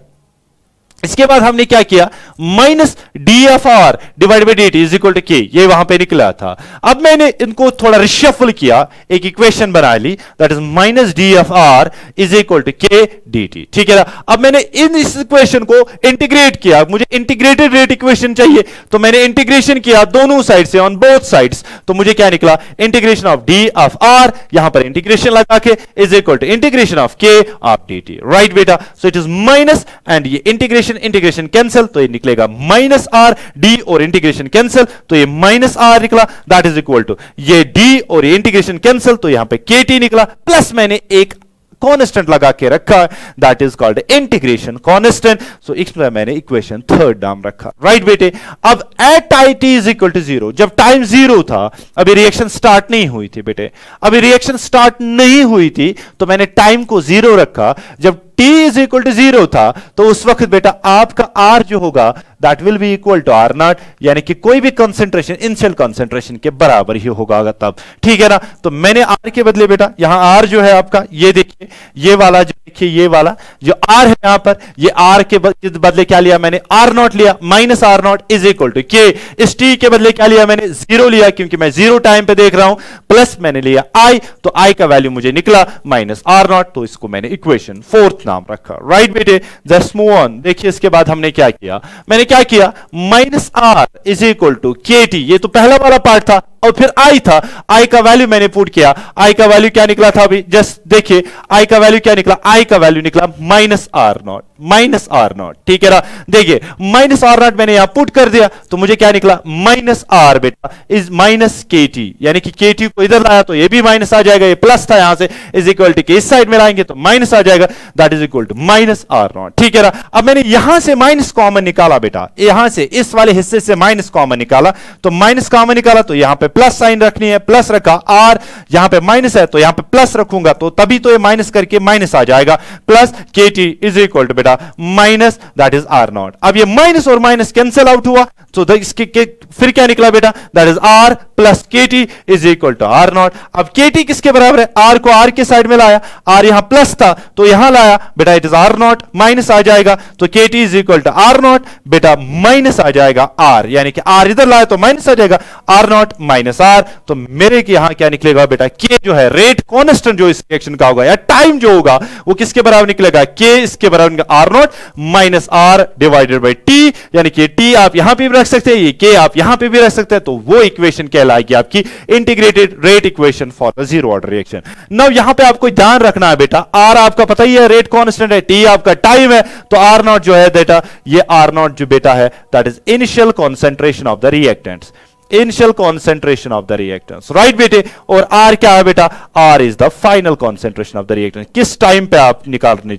इसके बाद हमने क्या किया, minus D F R divide by D T is equal to K, ये वहां पे निकला था। अब मैंने इनको थोड़ा रिशफल किया, एक इक्वेशन बना ली, that is minus D F R is equal to k d t, ठीक है ना। अब मैंने इस इक्वेशन को इंटीग्रेट किया, मुझे इंटीग्रेटेड रेट इक्वेशन चाहिए, तो मैंने इंटीग्रेशन किया दोनों साइड से, ऑन बोथ साइड्स, तो मुझे क्या निकला, integration of D of R, यहां पर इंटीग्रेशन लगा K is equal to integration of K of D T, right बेटा। So it is minus and ये इंटीग्रेशन कैंसिल, तो ये निकलेगा माइनस आर, डी और इंटीग्रेशन कैंसिल, तो ये माइनस आर निकला, दैट इज इक्वल टू ये डी और ये इंटीग्रेशन कैंसिल, तो यहां पे के टी निकला, प्लस मैंने एक कांस्टेंट लगा के रखा, that is called integration constant, so इसमें मैंने इक्वेशन थर्ड नाम रखा, राइट बेटे। अब at I t is equal to zero, जब टाइम जीरो था, अभी रिएक्शन स्टार्ट नहीं हुई थी बेटे, अभी रिएक्शन स्टार्ट नहीं हुई थी, तो मैंने टाइम को जीरो रखा। जब t is equal to zero था, तो उस वक्त बेटा आपका r जो होगा that will be equal to R naught, यानी कि कोई भी कंसंट्रेशन इनिशियल कंसंट्रेशन के बराबर ही होगा तब, ठीक है ना। तो मैंने r के बदले बेटा यहां r जो है आपका, ये देखिए ये वाला जो देखिए ये वाला जो r है यहां पर, ये r के बदले क्या लिया मैंने, r नॉट लिया, minus R naught is equal to K. इस t के बदले क्या लिया मैंने, जीरो लिया, क्योंकि मैं जीरो टाइम पे देख रहा हूं, प्लस मैंने लिया i, तो i का वैल्यू मुझे निकला माइनस आर नॉट, तो इसको मैंने इक्वेशन फोर्थ नाम रखा, राइट बेटे। जस्ट मूव ऑन, देखिए इसके बाद हमने क्या किया, मैंने क्या किया, minus R is equal to K T, ये तो पहला वाला पार्ट था, और फिर आई था, आई का वैल्यू मैंने पुट किया, आई का वैल्यू क्या निकला था अभी, जस्ट देखिए आई का वैल्यू क्या निकला, आई का वैल्यू निकला minus R not, minus R naught, ठीक है ना। देखिए माइनस आर नॉट मैंने यहां पुट कर दिया, तो मुझे क्या निकला, माइनस आर बेटा इज माइनस के टी, यानी कि के टी को इधर लाया तो ये भी माइनस आ जाएगा, ये प्लस था यहां से, इज इक्वल टू के इस साइड में लाएंगे तो माइनस आ जाएगा, that is equal to minus R naught, ठीक है ना। अब मैंने यहां से माइनस कॉमन निकाला बेटा, यहां से इस वाले हिस्से से माइनस कॉमन निकाला, तो माइनस कॉमन निकाला तो यहां पे प्लस साइन रखनी है, प्लस रखा, आर यहां पे माइनस है तो यहां पे प्लस रखूंगा, तो तभी तो ये माइनस करके माइनस आ जाएगा, plus K T is equal to बेटा minus that is R naught. अब ये माइनस और माइनस कैंसिल आउट हुआ, तो इसके फिर क्या निकला बेटा, that is R plus K T is equal to R naught. अब के टी किसके बराबर है, आर को आर के साइड में लाया, आर यहां प्लस था तो यहां लाया बेटा, it is R not, minus आ जाएगा, तो k T is equal to R not बेटा, माइनस आ जाएगा आर, यानी कि आर इधर लाया तो माइनस आ जाएगा, आर नॉट माइनस आर, तो मेरे के यहां क्या निकलेगा बेटा, के जो है रेट कांस्टेंट जो इस रिएक्शन का होगा या टाइम जो होगा वो किसके बराबर निकलेगा, के इसके बराबर R not minus R divided by T, यानी कि टी आप यहां पे भी रख सकते हैं, ये के आप यहां पे भी रख सकते हैं, तो वो इक्वेशन कहलाएगी आपकी integrated rate equation for the zero order reaction. Now यहां पे आपको ध्यान रखना है बेटा, आर आपका पता ही है रेट कांस्टेंट है, टी आपका टाइम है, तो आर नॉट जो है बेटा, ये आर नॉट जो बेटा है that is initial concentration of the reactants, initial concentration of the reactants, right बेटे। और आर क्या है बेटा, R is the final concentration of the reactant, किस टाइम पे आप निकालने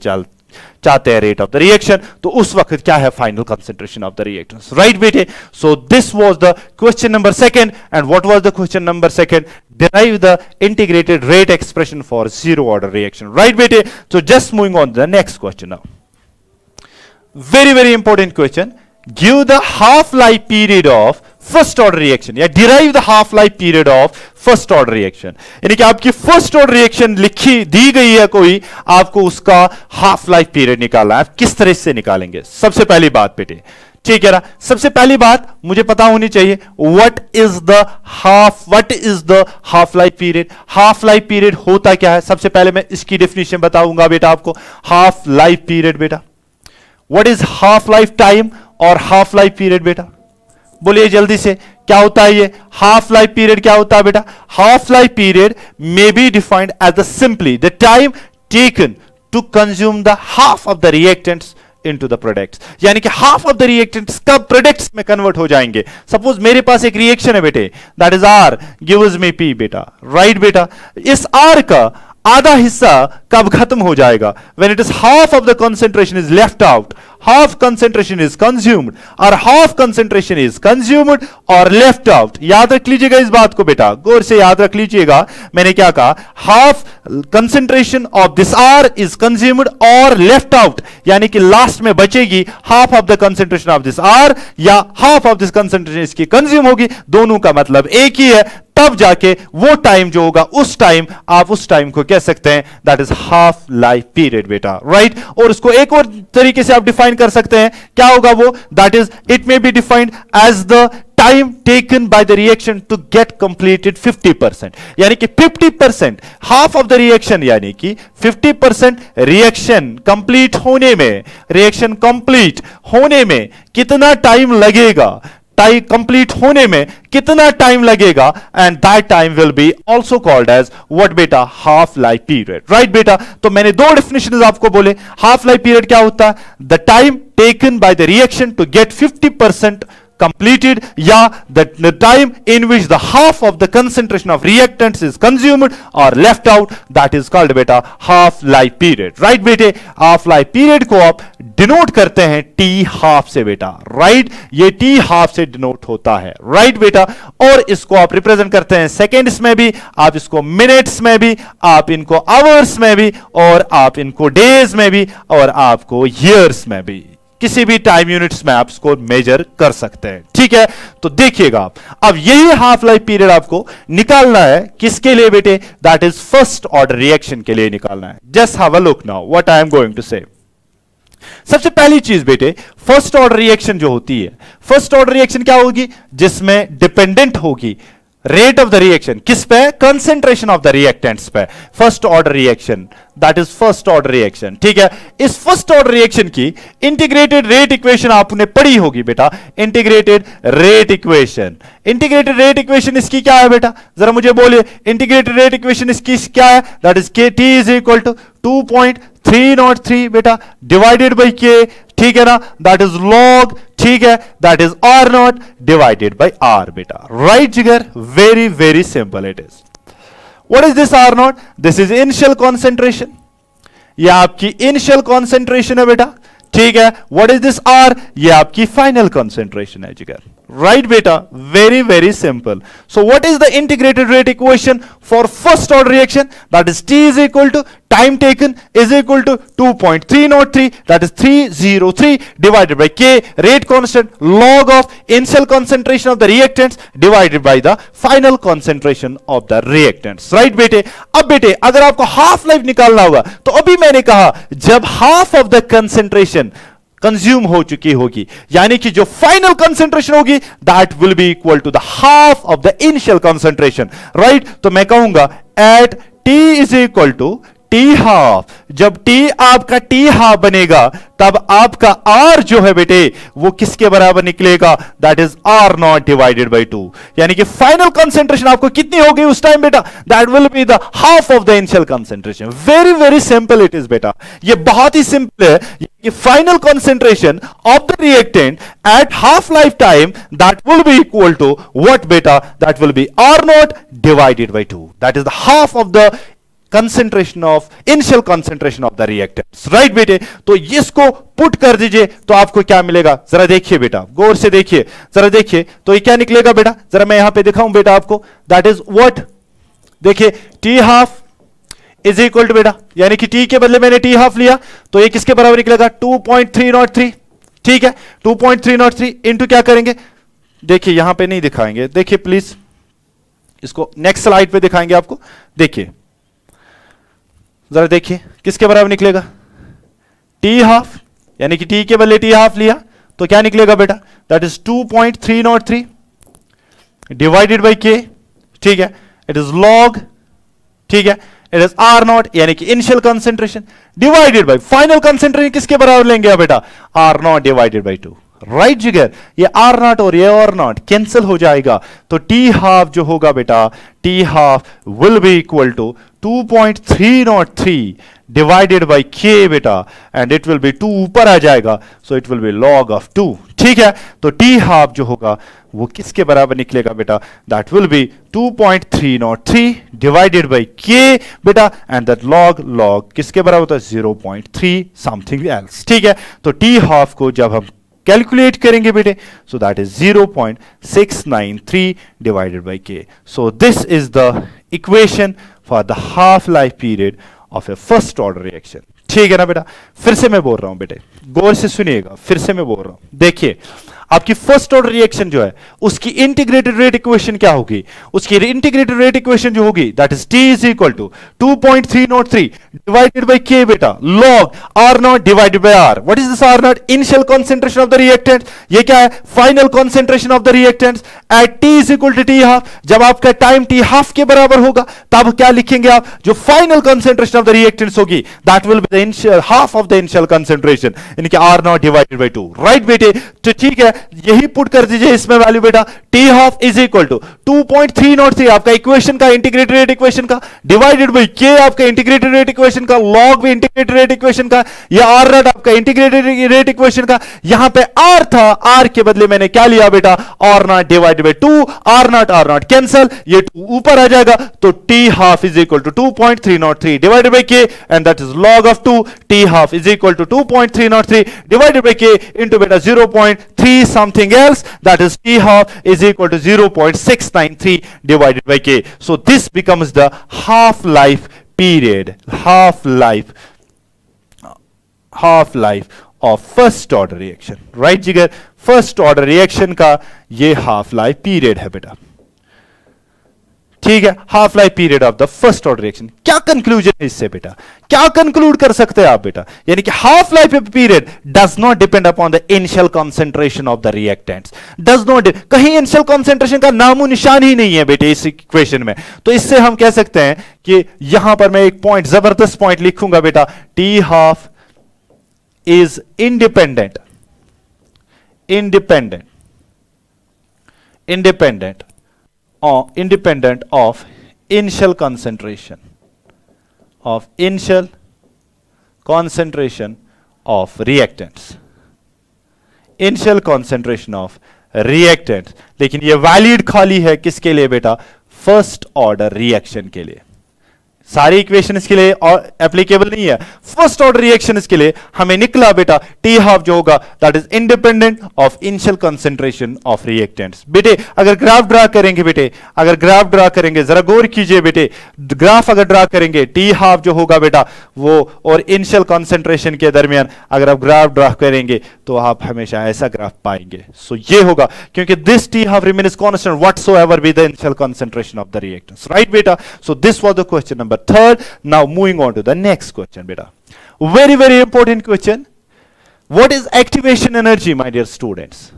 चाहते हैं रेट ऑफ द रिएक्शन, तो उस वक्त क्या है final concentration of the reactants, right बेटे। So this was the question number second, and what was the question number second, derive the integrated rate expression for zero order reaction, right bete। so just moving on to the next question now, very important question, give the half life period of first order reaction या derive the half life period of first order reaction, यानी कि आपकी first order reaction लिखी दी गई है कोई, आपको उसका हाफ लाइफ पीरियड निकालना है। आप किस तरह से निकालेंगे? सबसे पहली बात बेटे, ठीक है ना, सबसे पहली बात मुझे पता होनी चाहिए what is the half life period. Half life period होता क्या है? सबसे पहले मैं इसकी डेफिनेशन बताऊंगा बेटा आपको। हाफ लाइफ पीरियड बेटा, what is half life time और हाफ लाइफ पीरियड बेटा? बोलिए जल्दी से, क्या होता है ये हाफ लाइफ पीरियड? क्या होता है बेटा? Half life period may be defined as the simply the time taken to consume the half of the reactants into the products, यानी कि हाफ ऑफ द रिएक्टेंट्स कब प्रोडक्ट्स में कन्वर्ट हो जाएंगे। सपोज मेरे पास एक रिएक्शन है बेटे, that is R gives me P बेटा, राइट बेटा। इस आर का आधा हिस्सा कब खत्म हो जाएगा? When it is half of the concentration is left out, half concentration is consumed और हाफ कंसंट्रेशन इज कंज्यूम्ड और लेफ्ट आउट। याद रख लीजिएगा इस बात को बेटा, गौर से याद रख लीजिएगा। मैंने क्या कहा? Half concentration of this R is consumed और लेफ्ट आउट, यानी कि लास्ट में बचेगी half of the concentration of this R या हाफ ऑफ दिस कंसंट्रेशन इसकी कंज्यूम होगी। दोनों का मतलब एक ही है, तब जाके वो टाइम जो होगा उस टाइम आप उस टाइम को कह सकते हैं that is half life period बेटा, राइट। और उसको एक और तरीके से आप डिफाइन कर सकते हैं, क्या होगा वो? That is it may be defined as the time taken by the reaction to get completed 50%, यानी कि 50% हाफ ऑफ द रिएक्शन, यानी कि 50% रिएक्शन कंप्लीट होने में कितना टाइम लगेगा, टाइम कंप्लीट होने में कितना टाइम लगेगा, and that time will be also called as what बेटा? हाफ लाइफ पीरियड, राइट बेटा। तो मैंने दो डेफिनेशन आपको बोले। हाफ लाइफ पीरियड क्या होता है? The time taken by the reaction to get 50% completed, या the time in which the half of the concentration of reactants is consumed or left out, that is called बेटा half life period, right बेटे। half life period को आप denote करते हैं t half से बेटा, right, ये t half से डिनोट होता है, right बेटा। और इसको आप रिप्रेजेंट करते हैं सेकेंड्स में भी, आप इसको मिनट्स में भी, आप इनको आवर्स में भी, और आप इनको डेज में भी, और आपको ईयर्स में भी, किसी भी टाइम यूनिट्स में आप इसको मेजर कर सकते हैं, ठीक है। तो देखिएगा आप, अब यही हाफ लाइफ पीरियड आपको निकालना है किसके लिए बेटे? That is first order reaction के लिए निकालना है। Just have a look now what I am going to say. सबसे पहली चीज बेटे, फर्स्ट ऑर्डर रिएक्शन जो होती है, फर्स्ट ऑर्डर रिएक्शन क्या होगी? जिसमें डिपेंडेंट होगी रेट ऑफ द रिएक्शन किस पे? कंसेंट्रेशन ऑफ द रिएक्टेंट्स पे। First order reaction, that is first order reaction, ठीक है। इस फर्स्ट ऑर्डर रिएक्शन की इंटीग्रेटेड रेट इक्वेशन आपने पढ़ी होगी बेटा, integrated rate equation. Integrated rate equation इसकी क्या है बेटा? जरा मुझे बोलिए, इंटीग्रेटेड रेट इक्वेशन इसकी क्या है? दैट इज के टी इज इक्वल टू 2.303 बेटा डिवाइडेड बाई के, ठीक है ना, दैट इज लॉग, ठीक है, that is R not divided by R बेटा, right Jigar. Very very simple it is. What is this R naught? This is initial concentration, ये आपकी इनिशियल कॉन्सेंट्रेशन है बेटा, ठीक है। What is this R? ये आपकी फाइनल कॉन्सेंट्रेशन है जिगर, राइट बेटा। Very very simple. So what is the integrated rate equation for first order reaction? That is T is equal to time taken is equal to 2.303, that is 303 divided by k, rate constant, log of initial concentration of the reactants divided by the final concentration of the reactants, right बेटे। अब बेटे अगर आपको half life निकालना होगा, तो अभी मैंने कहा जब half of the concentration consume हो चुकी होगी, यानी कि जो फाइनल कंसंट्रेशन होगी that will be equal to the half of the initial concentration, right. तो मैं कहूंगा at T is equal to T half. जब टी आपका टी हाफ बनेगा तब आपका आर जो है बेटे वो किसके बराबर निकलेगा? That is R not divided by 2, यानी कि फाइनल कंसंट्रेशन आपको कितनी होगी उस टाइम बेटा? That will be the half of the initial concentration. Very very simple it is बेटा, ये बहुत ही सिंपल है। ये final concentration of the reactant at half life time that will be equal to what बेटा? That will be R not divided by 2, that is the half of the concentration of initial concentration of the reactants, right बेटे। तो इसको put कर दीजिए तो आपको क्या मिलेगा? जरा देखिए बेटा, गौर से देखिए, जरा देखिए तो ये क्या निकलेगा बेटा? जरा मैं यहां पे दिखाऊं बेटा आपको, दैट इज व्हाट? देखिए T half is equal to बेटा, यानी कि टी के बदले मैंने टी हाफ लिया तो ये किसके बराबर निकलेगा? 2.303, ठीक है। 2.303 इंटू क्या करेंगे? देखिए यहां पे नहीं दिखाएंगे, देखिए प्लीज, इसको नेक्स्ट स्लाइड पे दिखाएंगे आपको। देखिए जरा देखिए किसके बराबर निकलेगा, टी हाफ, यानी कि टी के बदले टी हाफ लिया तो क्या निकलेगा बेटा, दैट इज 2.303 डिवाइडेड बाई के, ठीक है, इट इज लॉग, ठीक है, इट इज आर नॉट, यानी कि initial concentration divided by final concentration, किसके बराबर लेंगे आप बेटा, R not divided by 2, right Jigar, ये आर नॉट और ये आर नॉट कैंसिल हो जाएगा, तो टी हाफ जो होगा बेटा, T half will be equal to 2.303 divided by K बेटा, एंड इट विल बी 2 ऊपर आ जाएगा, so it will be log of 2, ठीक है। तो टी हाफ जो होगा वो किसके बराबर निकलेगा बेटा, that will B 2.303 divided by K बेटा, एंड दैट लॉग किसके बराबर होता है, 0.3 समथिंग एल्स, ठीक है। तो टी हाफ को जब हम कैलकुलेट करेंगे बेटे, so that is 0.693 divided by k. So this is the equation for the half life period of a first order reaction, ठीक है ना बेटा। फिर से मैं बोल रहा हूं बेटे, गौर से सुनिएगा, फिर से मैं बोल रहा हूं, देखिए आपकी फर्स्ट ऑर्डर रिएक्शन जो है उसकी इंटीग्रेटेड रेट इक्वेशन क्या होगी, उसकी इंटीग्रेटेड रेट इक्वेशन जो होगी that is T is equal to 2.303 divided by K बेटा, log R not divided by R. What is this R naught, initial concentration of the reactant, ये क्या है, final concentration of the reactants at T is equal to T half. जब आपका time T half के बराबर होगा तब क्या लिखेंगे आप, जो final concentration of the reactants होगी that will be the initial half of the initial concentration, यानी कि R not divided by 2, right बेटे। तो ठीक है, यही पुट कर दीजिए इसमें वैल्यू बेटा, T half is equal to 2.303 आपका इक्वेशन का, इंटीग्रेटेड रेट इक्वेशन का, डिवाइडेड बाय के आपका इंटीग्रेटेड रेट इक्वेशन का, लॉग भी इंटीग्रेटेड रेट इक्वेशन का, या आर नॉट आपका इंटीग्रेटेड रेट इक्वेशन का। यहां पे आर था, आर के बदले मैंने क्या लिया बेटा, R not divided by 2, R not cancel, ये 2 ऊपर आ जाएगा, तो t half is equal to 2.303 divided by k, and that is log of 2, t half is equal to 2.303 divided by k into बेटा 0.3 something else, that is t half is equal to 0.693 divided by k. So this becomes the half life period, half life of first order reaction, right जिगर, first order reaction का ये half life period है बेटा, ठीक है, half life period of the first order reaction. क्या conclusion है इससे बेटा, क्या कंक्लूड कर सकते हैं आप बेटा, यानी कि half life period does not depend upon the initial concentration of the reactants, does not, कहीं इनिशियल कंसंट्रेशन का नामो निशान ही नहीं है बेटे इस इक्वेशन में। तो इससे हम कह सकते हैं कि यहां पर मैं एक पॉइंट, जबरदस्त पॉइंट लिखूंगा बेटा, T half is independent of initial concentration of reactants, initial concentration of reactants। लेकिन ये वैलिड खाली है किसके लिए बेटा, फर्स्ट ऑर्डर रिएक्शन के लिए। सारी इक्वेशन इसके लिए एप्लीकेबल नहीं है, फर्स्ट ऑर्डर रिएक्शन के लिए हमें निकला बेटा टी हाफ जो होगा that is independent of initial concentration of reactants. बेटे अगर ग्राफ ड्रा करेंगे, बेटे अगर ग्राफ ड्रा करेंगे, जरा गौर कीजिए बेटे, ग्राफ अगर ड्रा करेंगे टी हाफ जो होगा बेटा वो और इनिशियल कंसंट्रेशन के दरमियान अगर आप ग्राफ ड्रा करेंगे तो आप हमेशा ऐसा ग्राफ पाएंगे। सो ये होगा, क्योंकि this t half remains constant whatsoever be the initial concentration of the reactants, right बेटा। So this was the question number third. Now moving on to the next question beta, very important question. What is activation energy my dear students?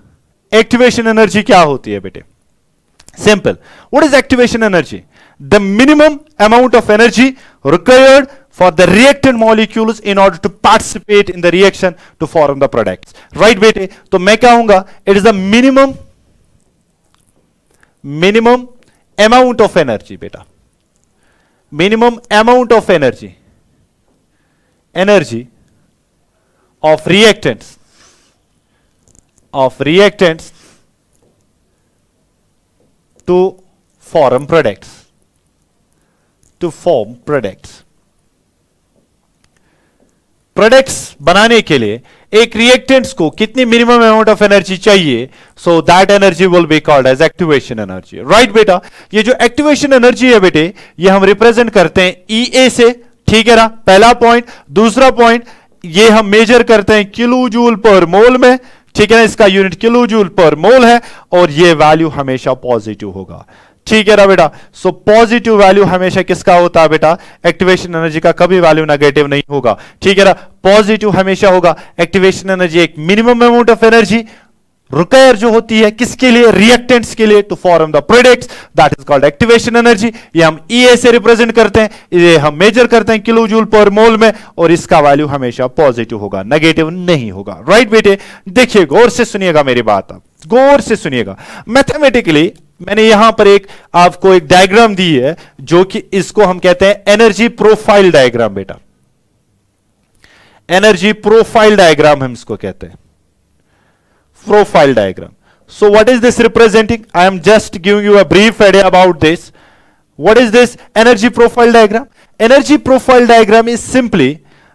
Activation energy क्या होती है बेटे, simple. What is activation energy? The minimum amount of energy required for the reactant molecules in order to participate in the reaction to form the products, right बेटे। तो मैं क्या कहूंगा, it is the minimum amount of energy बेटा, minimum amount of energy of reactants to form products, products बनाने के लिए एक रिएक्टेंट्स को कितनी मिनिमम अमाउंट ऑफ एनर्जी चाहिए, so that energy will be called as activation energy, right बेटा। ये जो एक्टिवेशन एनर्जी है बेटे ये हम रिप्रेजेंट करते हैं EA से, ठीक है ना, पहला पॉइंट। दूसरा पॉइंट ये हम मेजर करते हैं किलो जूल पर मोल में, ठीक है ना, इसका यूनिट किलो जूल पर मोल है और ये वैल्यू हमेशा पॉजिटिव होगा। ठीक है ना बेटा, सो पॉजिटिव वैल्यू हमेशा किसका होता है बेटा, एक्टिवेशन एनर्जी का, कभी वैल्यू नेगेटिव नहीं होगा। ठीक है ना, पॉजिटिव हमेशा होगा। एक्टिवेशन एनर्जी एक minimum amount of energy require जो होती है किसके लिए, रिएक्टेंट्स के लिए, to form the products, that is called activation energy. ये हम EA से रिप्रेजेंट करते हैं, ये हम मेजर करते हैं किलो जूल पर मोल में, और इसका वैल्यू हमेशा पॉजिटिव होगा, नेगेटिव नहीं होगा। राइट बेटे, देखिए गौर से सुनिएगा मेरी बात, आप गौर से सुनिएगा। मैथमेटिकली मैंने यहां पर आपको एक डायग्राम दी है, जो कि इसको हम कहते हैं एनर्जी प्रोफाइल डायग्राम। बेटा एनर्जी प्रोफाइल डायग्राम हम इसको कहते हैं, profile diagram. So what is this representing? I am just giving you a brief idea about this. What is this energy profile diagram? Energy profile diagram is simply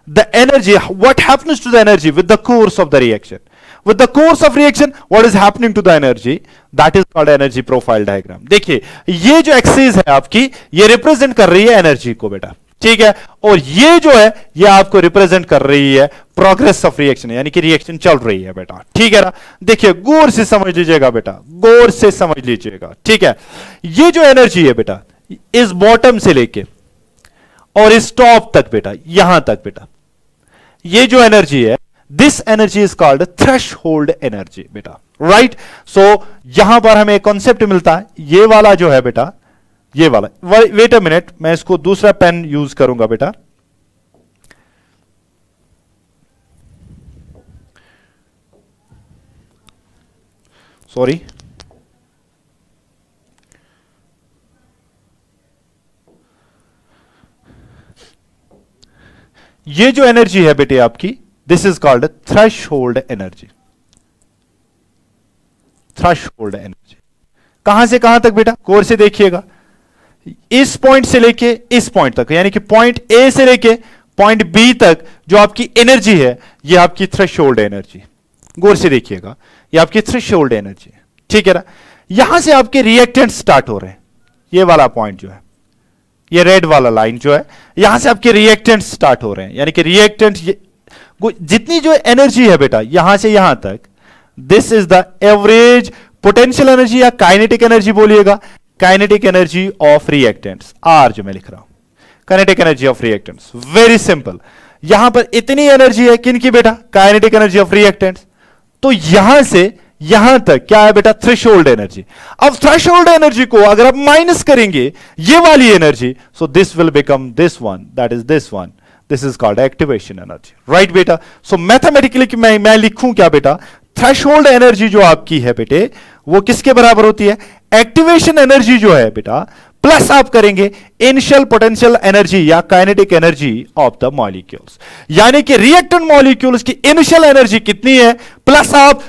the energy, what happens to the energy with the course of the reaction. With the course of reaction, what is happening to the energy? That is called energy profile diagram. देखिए ये जो axis है आपकी, ये represent कर रही है energy को बेटा, ठीक है, और ये जो है ये आपको रिप्रेजेंट कर रही है प्रोग्रेस ऑफ रिएक्शन, यानी कि रिएक्शन चल रही है बेटा। ठीक है ना, देखिए गौर से समझ लीजिएगा बेटा, गौर से समझ लीजिएगा। ठीक है, ये जो एनर्जी है बेटा, इस बॉटम से लेके और इस टॉप तक बेटा, यहां तक बेटा, ये जो एनर्जी है, this energy is called threshold energy बेटा। राइट, सो यहां पर हमें कॉन्सेप्ट मिलता है, ये वाला जो है बेटा, ये वाला, वेट अ मिनट, मैं इसको दूसरा पेन यूज करूंगा बेटा। सॉरी, ये जो एनर्जी है बेटे आपकी, this is called threshold energy. Threshold energy कहां से कहां तक बेटा, गौर से देखिएगा, इस पॉइंट से लेके इस पॉइंट तक, यानी कि पॉइंट ए से लेके पॉइंट बी तक जो आपकी एनर्जी है, ये आपकी थ्रेशहोल्ड एनर्जी। गौर से देखिएगा, ये आपकी थ्रेशहोल्ड एनर्जी है। ठीक है ना, यहां से आपके रिएक्टेंट स्टार्ट हो रहे हैं, ये वाला पॉइंट जो है, ये रेड वाला लाइन जो है, यहां से आपके रिएक्टेंट स्टार्ट हो रहे हैं, यानी कि रिएक्टेंट जितनी जो एनर्जी है बेटा यहां से यहां तक, this is the average potential energy या काइनेटिक एनर्जी बोलिएगा, kinetic energy of reactants, or जो मैं लिख रहा हूं, kinetic energy of reactants. Very simple, यहां पर इतनी एनर्जी है किनकी बेटा, काइनेटिक एनर्जी ऑफ रिएक्टेंट्स। तो यहां से यहां तक क्या है बेटा, थ्रेशहोल्ड एनर्जी। अब थ्रेशहोल्ड एनर्जी को अगर आप माइनस करेंगे ये वाली energy, so this will become this one, that is this one, this is called activation energy. Right बेटा, सो मैथमेटिकली मैं लिखूं क्या बेटा, थ्रेशहोल्ड एनर्जी जो आपकी है बेटे, वो किसके बराबर होती है, एक्टिवेशन एनर्जी जो है बेटा, प्लस आप करेंगे इनिशियल पोटेंशियल एनर्जी या kinetic energy of the molecules, यानी कि रिएक्टेंट मॉलिक्यूल्स की इनिशियल एनर्जी कितनी है, प्लस आप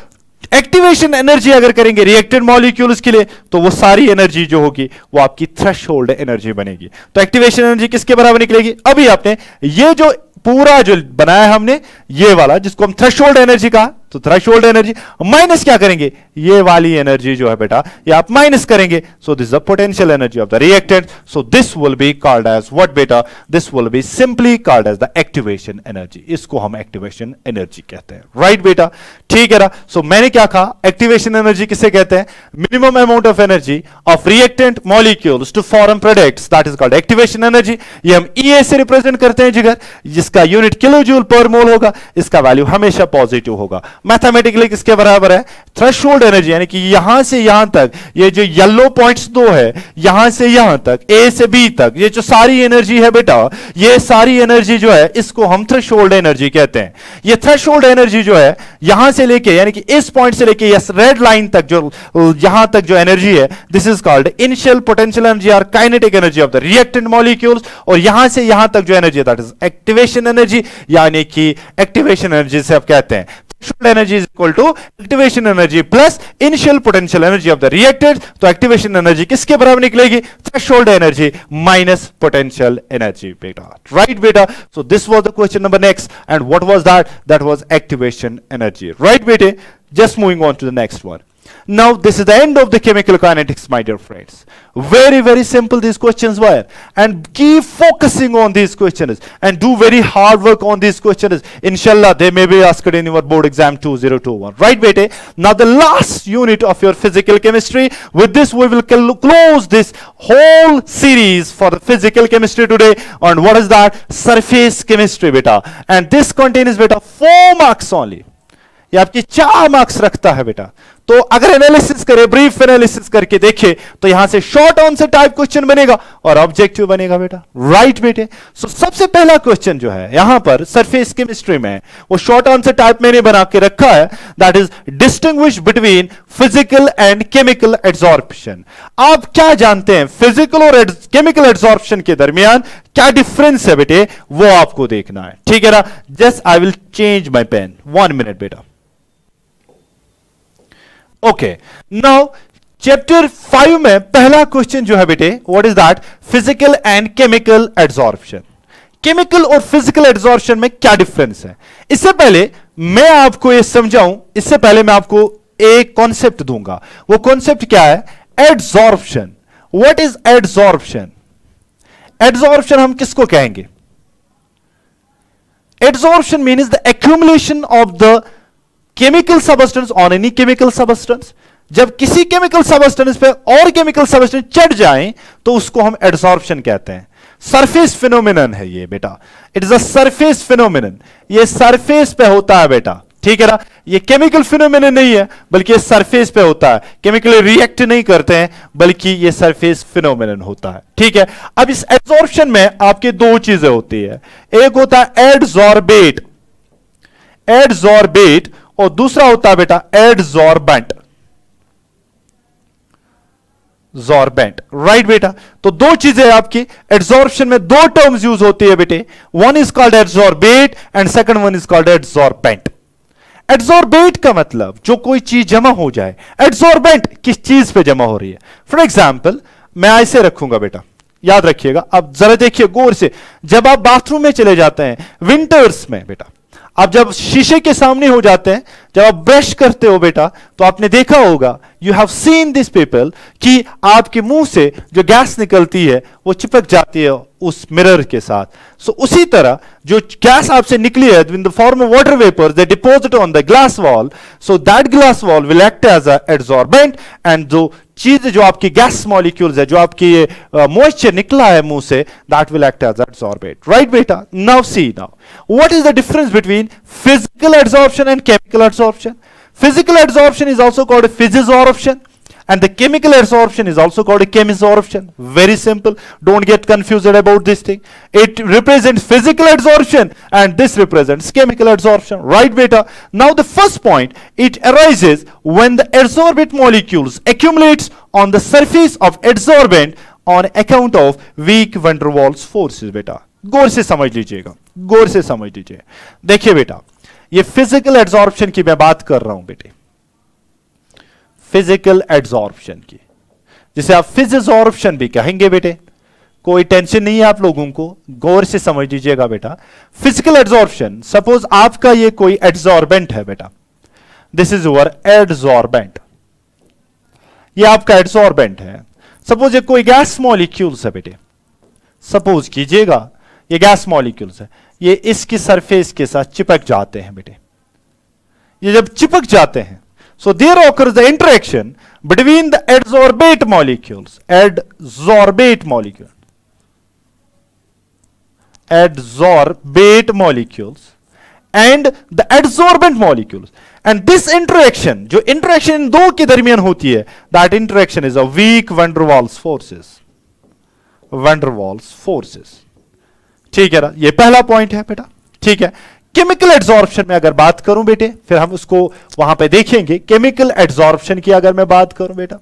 एक्टिवेशन एनर्जी अगर करेंगे रिएक्टेंट मॉलिक्यूल्स के लिए, तो वो सारी एनर्जी जो होगी वो आपकी थ्रेशहोल्ड एनर्जी बनेगी। तो एक्टिवेशन एनर्जी किसके बराबर निकलेगी, अभी आपने ये जो पूरा जो बनाया हमने, ये वाला जिसको हम थ्रेशहोल्ड एनर्जी कहा, तो थ्रेशहोल्ड एनर्जी माइनस क्या करेंगे, ये वाली एनर्जी जो है बेटा ये आप माइनस करेंगे, so this is the potential energy of the reactant, so this will be called as what बेटा, this will be simply called as the activation energy, इसको हम एक्टिवेशन एनर्जी कहते हैं। राइट बेटा, ठीक है ना, सो मैंने क्या कहा, एक्टिवेशन एनर्जी किसे कहते हैं, minimum amount of energy of reactant molecules to form products, that is called activation energy. ये हम EA से रिप्रेजेंट करते हैं जिगर, जिसका यूनिट किलो जूल पर मोल होगा, इसका वैल्यू हमेशा पॉजिटिव होगा। मैथमेटिकली किसके बराबर है, थ्रेशहोल्ड एनर्जी, यानी कि यहां से यहां तक, ये जो येलो पॉइंट्स दो है, यहां से यहां तक, ए से बी तक, ये जो सारी एनर्जी है बेटा, ये सारी एनर्जी जो है इसको हम थ्रेशहोल्ड एनर्जी कहते हैं। ये थ्रेशहोल्ड एनर्जी जो है यहां से लेके, यानी कि इस पॉइंट से लेके यस रेड लाइन तक जो यहां तक जो एनर्जी है, this is called initial potential energy और kinetic energy of the reactant molecules, और यहां से यहां तक जो एनर्जी है दैट इज एक्टिवेशन एनर्जी, यानी कि एक्टिवेशन एनर्जी से आप कहते हैं threshold energy is equal to activation energy plus initial potential energy of the reactant। तो activation energy किसके बराबर निकलेगी, threshold energy minus potential energy बेटा। right बेटा, so this was the question number next, and what was that, that was activation energy। right बेटे, just moving on to the next one। Now this is the end of the chemical kinetics, my dear friends. Very simple these questions were, and keep focusing on these questions and do very hard work on these questions. Inshallah they may be asked in your board exam 2021, right bete? Now the last unit of your physical chemistry. With this we will close this whole series for the physical chemistry today. And what is that? Surface chemistry beta, and this contains beta 4 marks only. ये आपकी 4 marks रखता है बेटा. तो अगर analysis करें, brief analysis करके देखें, तो यहां से शॉर्ट आंसर टाइप क्वेश्चन बनेगा और ऑब्जेक्टिव बनेगा बेटा. राइट बेटे? सो सबसे पहला क्वेश्चन जो है यहां पर सरफेस केमिस्ट्री में, वो शॉर्ट आंसर टाइप मैंने बना के रखा है. That is distinguish between physical and chemical adsorption. आप क्या जानते हैं फिजिकल और केमिकल एड्सॉर्प्शन के दरमियान क्या डिफरेंस है बेटे, वो आपको देखना है. ठीक है ना? Just I will change my pen. 1 minute बेटा. ओके, नाउ चैप्टर 5 में पहला क्वेश्चन जो है बेटे, what is that? Physical and chemical adsorption. Chemical और फिजिकल एड्सॉर्प्शन में क्या डिफरेंस है? इससे पहले मैं आपको यह समझाऊं, इससे पहले मैं आपको एक कॉन्सेप्ट दूंगा. वो कॉन्सेप्ट क्या है? Adsorption. What is adsorption? Adsorption हम किसको कहेंगे? Adsorption means the accumulation of the chemical substance on any chemical substance. जब किसी केमिकल सबस्टेंस पे और केमिकल सबस्टेंस चढ़ जाए तो उसको हम एड्सॉर्प्शन कहते हैं. सरफेस फिनोमिनन है ये बेटा. It is a surface phenomenon. ये सरफेस पे होता है बेटा. ठीक है ना? ये केमिकल फिनोमिनन नहीं है, बल्कि ये सरफेस पे होता है. केमिकली रिएक्ट नहीं करते हैं, बल्कि ये सरफेस फिनोमिनन होता है. ठीक है? अब इस एड्सॉर्प्शन में आपके 2 चीजें होती है. एक होता है एडसॉर्बेट, एडसॉर्बेट, और दूसरा होता है बेटा एडसॉर्बेंट. जॉर्बेंट. राइट बेटा? तो 2 चीजें आपकी एड्सॉर्प्शन में 2 टर्म्स यूज होती है बेटे. One is called adsorbate and second one is called adsorbent. Adsorbate का मतलब जो कोई चीज जमा हो जाए. एडसॉर्बेंट किस चीज पे जमा हो रही है. फॉर एग्जाम्पल मैं ऐसे रखूंगा बेटा, याद रखिएगा. अब जरा देखिए गौर से, जब आप बाथरूम में चले जाते हैं विंटर्स में बेटा, आप जब शीशे के सामने हो जाते हैं, जब आप ब्रश करते हो बेटा, तो आपने देखा होगा, you have seen this people, कि आपके मुंह से जो गैस निकलती है वो चिपक जाती है उस मिरर के साथ. सो उसी तरह जो गैस आपसे निकली है in the form of water vapour, they deposit on the glass wall. So that glass wall will act as a adsorbent, and जो चीज जो आपकी गैस मॉलिक्यूल्स है, जो आपकी मॉइस्चर निकला है मुंह से, that will act as adsorbent. Right बेटा? Now see, now what is the difference between physical adsorption and chemical adsorption? Physical adsorption is also called a physisorption, and the chemical adsorption is also called a chemisorption. Very simple. Don't get confused about this thing. It represents physical adsorption and this represents chemical adsorption. Right beta? Now the first point, it arises when the adsorbate molecules accumulates on the surface of adsorbent on account of weak van der Waals forces. बेटा गौर से समझ लीजिएगा, गौर से समझ लीजिए. देखिए बेटा, ये फिजिकल एड्सॉर्प्शन की मैं बात कर रहा हूं बेटे, फिजिकल एड्सॉर्प्शन की, जिसे आप फिजिसॉर्प्शन भी कहेंगे बेटे. कोई टेंशन नहीं है आप लोगों को, गौर से समझ लीजिएगा बेटा. फिजिकल एड्सॉर्प्शन, सपोज आपका ये कोई एड्सॉर्बेंट है बेटा, दिस इज योर एड्सॉर्बेंट, ये आपका एड्सॉर्बेंट है. सपोज ये कोई गैस मॉलिक्यूल्स है बेटे, सपोज कीजिएगा ये गैस मॉलिक्यूल्स है, ये इसकी सरफेस के साथ चिपक जाते हैं बेटे. ये जब चिपक जाते हैं, so there occurs the interaction between the adsorbate molecules, adsorbate molecule, adsorbate molecules and the adsorbent molecules. And this interaction, जो इंटरेक्शन इन 2 के दरमियान होती है, that interaction is a weak van der Waals forces. Van der Waals forces. ठीक है ना? ये पहला पॉइंट है बेटा. ठीक है? केमिकल एड्सॉर्प्शन में अगर बात करूं बेटे, फिर हम उसको वहां पे देखेंगे. केमिकल एड्सॉर्प्शन की अगर मैं बात करूं बेटा,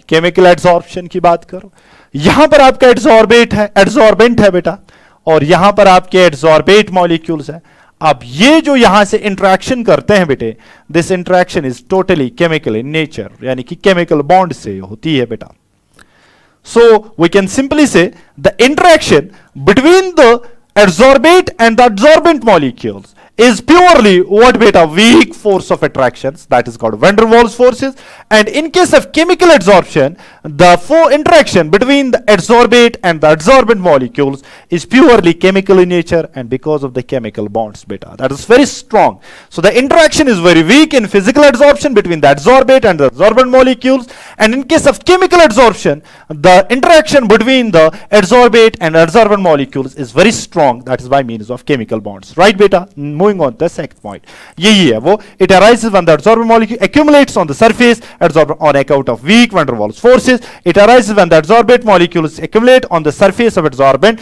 केमिकल एड्सॉर्प्शन की बात करूं, यहां पर आपका एड्सॉर्बेंट है बेटा, और यहां पर आपके एड्सॉर्बेट मॉलिक्यूल्स है. अब ये जो यहां से इंटरेक्शन करते हैं बेटे, this interaction is totally chemical in nature, यानी कि केमिकल बॉन्ड से होती है बेटा. So we can simply say the interaction between the adsorbate and the adsorbent molecules is purely what beta? Weak force of attractions, that is called van der Waals forces. And in case of chemical adsorption, the interaction between the adsorbate and the adsorbent molecules is purely chemical in nature, and because of the chemical bonds beta, that is very strong. So the interaction is very weak in physical adsorption between the adsorbate and the adsorbent molecules, and in case of chemical adsorption, the interaction between the adsorbate and adsorbent molecules is very strong, that is by means of chemical bonds, right beta? Moving on to the second point, यही है वो, it arises when the adsorbent molecule accumulates on the surface on account of weak van der Waals forces. It arises when the adsorbate molecules accumulate on the surface of adsorbent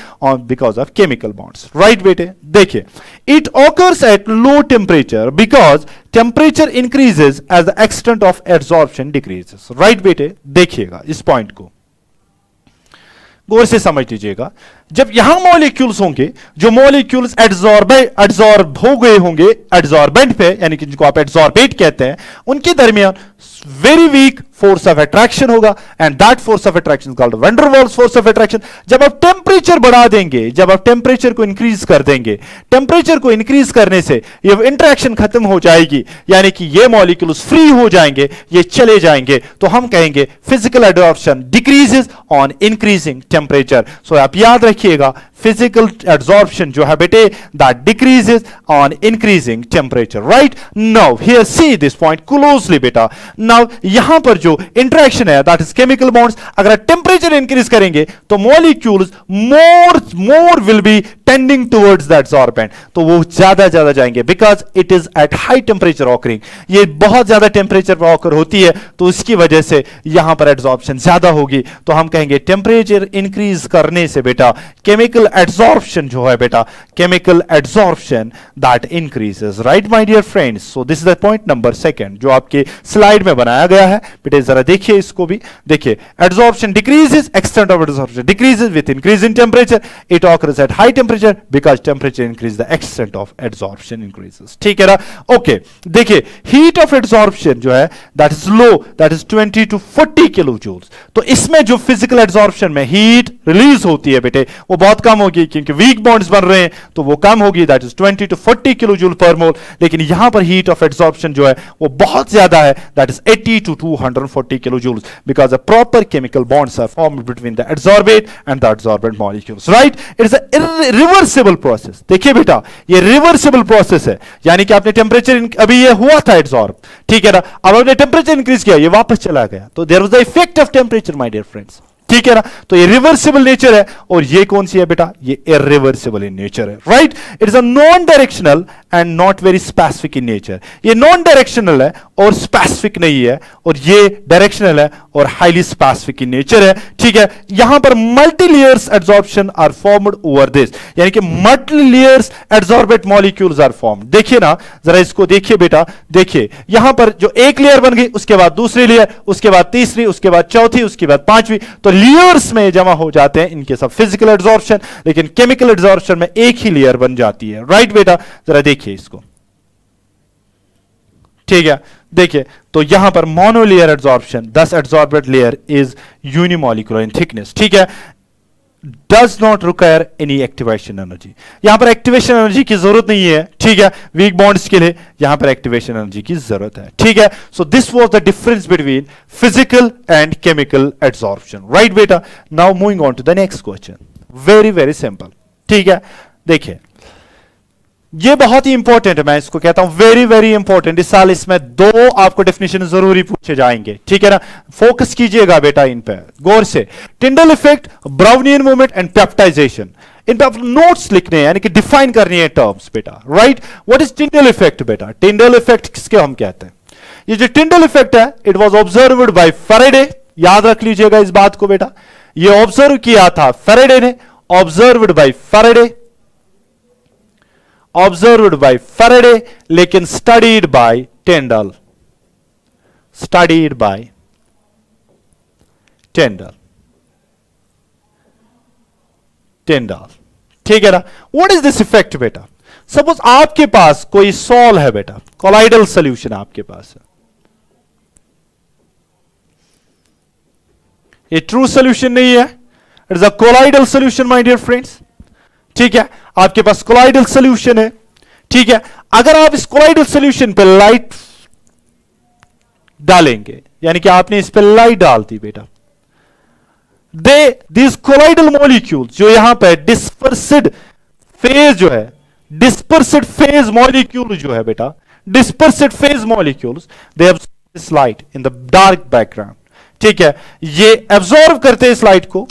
because of chemical bonds, right बेटे? देखिए, it occurs at low temperature because temperature increases as the extent of adsorption decreases, right बेटे? देखिएगा इस point को गौर से समझ लीजिएगा। जब यहां मॉलिक्यूल्स होंगे, जो मॉलिक्यूल्स एडसॉर्ब हो गए होंगे एडसॉर्बेंट पे, यानी कि जिनको आप एडसॉर्बेट कहते हैं, उनके दरमियान very weak force of attraction होगा, and that force of attraction called van der Waals force of attraction. जब आप टेम्परेचर बढ़ा देंगे, जब आप टेम्परेचर को इंक्रीज कर देंगे, टेम्परेचर को इंक्रीज करने से ये इंटरेक्शन खत्म हो जाएगी, यानी कि ये मॉलिक्यूल्स फ्री हो जाएंगे, ये चले जाएंगे, तो हम कहेंगे physical adsorption decreases on increasing temperature. So आप याद रखिएगा, फिजिकल एडसॉर्प्शन जो है बेटे, that decreases on increasing temperature, right? Now here see this point closely बेटा। नाउ यहां पर जो इंटरेक्शन है दैट इज केमिकल बॉन्ड्स। अगर टेम्परेचर इंक्रीज करेंगे तो molecules more will be tending towards the adsorbent, तो वो ज्यादा जाएंगे, because it is at high temperature occurring. ये बहुत ज्यादा टेम्परेचर पर ऑकर होती है, तो इसकी वजह से यहां पर एडसॉर्प्शन ज्यादा होगी। तो हम कहेंगे टेम्परेचर इंक्रीज करने से बेटा केमिकल एडसॉर्प्शन जो है बेटा, chemical adsorption that increases, right my dear friends? So this is the point number second जो आपके स्लाइड में बनाया गया है बेटे। जरा देखिए इसको भी, देखिए adsorption decreases, extent of adsorption decreases with increase in temperature, it occurs eight high temperature because temperature increase, the extent of adsorption increases, ठीक है ना? ओके, देखिए हीट ऑफ एडसॉर्प्शन जो है that is low, that is 20 to 40 kilo joules. तो इसमें जो physical adsorption में हीट रिलीज होती है बेटे, वो बहुत कम होगी, क्योंकि वीक बॉन्ड्स बन रहे हैं, तो वो कम होगी, that is 20 to 40 kilo joule per mole. लेकिन यहां पर हीट ऑफ एडसॉर्प्शन जो है वो बहुत ज्यादा है, that is 80 to 240 kilo joules, because the proper chemical bonds are formed between the adsorbate and the adsorbent molecules, right? It is a reversible process. देखिए बेटा, ये रिवर्सिबल प्रोसेस है, यानी कि आपने टेम्परेचर अभी ये हुआ था एडसॉर्ब, ठीक है ना? अब आपने टेम्परेचर इंक्रीज किया, ये वापस चला गया, तो there was the effect of temperature my dear friends, ठीक है ना? तो ये रिवर्सिबल नेचर है, और ये कौन सी है बेटा? ये इरिवर्सिबल इन नेचर है, right? It is a non directional and not very specific in nature. ये नॉन डायरेक्शनल है और स्पेसिफिक नहीं है, और ये डायरेक्शनल है और हाईली स्पेसिफिक इन नेचर है, ठीक है? यहां पर multi layers adsorption are formed over this, यानी कि multi layers adsorbate molecules are formed. देखिए ना, जरा इसको देखिए बेटा, देखिए यहां पर जो एक लेयर बन गई, उसके बाद दूसरी लेयर, उसके बाद तीसरी, उसके बाद चौथी, उसके बाद पांचवी, तो लेयर्स में जमा हो जाते हैं इनके सब फिजिकल एडसॉर्प्शन, लेकिन केमिकल एडसॉर्प्शन में एक ही लेयर बन जाती है, राइट बेटा? जरा देखिए इसको, ठीक है? देखिए, तो यहां पर monolayer adsorption, 10 adsorbate layer is unimolecular in thickness, ठीक है? does not require any activation energy। यहां पर एक्टिवेशन एनर्जी की जरूरत नहीं है, ठीक है? वीक बॉन्ड्स के लिए यहां पर एक्टिवेशन एनर्जी की जरूरत है, ठीक है? So this was the difference between physical and chemical adsorption, right बेटा? Now moving on to the next question, very simple, ठीक है? देखिए, ये बहुत ही इंपॉर्टेंट है, मैं इसको कहता हूं वेरी इंपॉर्टेंट। इस साल इसमें 2 आपको डेफिनेशन जरूरी पूछे जाएंगे, ठीक है ना? फोकस कीजिएगा बेटा इन पे गौर से। Tyndall effect, Brownian movement and peptization, इन पे आप नोट्स लिखने हैं, यानी कि डिफाइन करनी है टर्म्स बेटा, right? What is Tyndall effect बेटा? टिंडल इफेक्ट किसके हम कहते हैं? ये जो टिंडल इफेक्ट है, it was observed bye Faraday, याद रख लीजिएगा इस बात को बेटा, ये ऑब्जर्व किया था फैराडे ने, observed bye Faraday, observed by Faraday, लेकिन studied by Tyndall, studied by Tyndall, ठीक है ना? What is this effect बेटा? सपोज आपके पास कोई सॉल है बेटा, कोलाइडल सोल्यूशन आपके पास है, ये ट्रू सोल्यूशन नहीं है, it is a colloidal solution my dear friends, ठीक है? आपके पास कोलाइडल सोल्यूशन है, ठीक है? अगर आप इस कोलाइडल सॉल्यूशन पे लाइट डालेंगे, यानी कि आपने इस पे लाइट डाल दी बेटा, दिस कोलाइडल मॉलिक्यूल्स जो यहां पे डिस्पर्सिड फेज जो है, डिस्पर्सिड फेज मॉलिक्यूल जो है बेटा, dispersed phase molecules, they absorb this light in the dark background. ठीक है, ये एब्सॉर्ब करते हैं इस लाइट को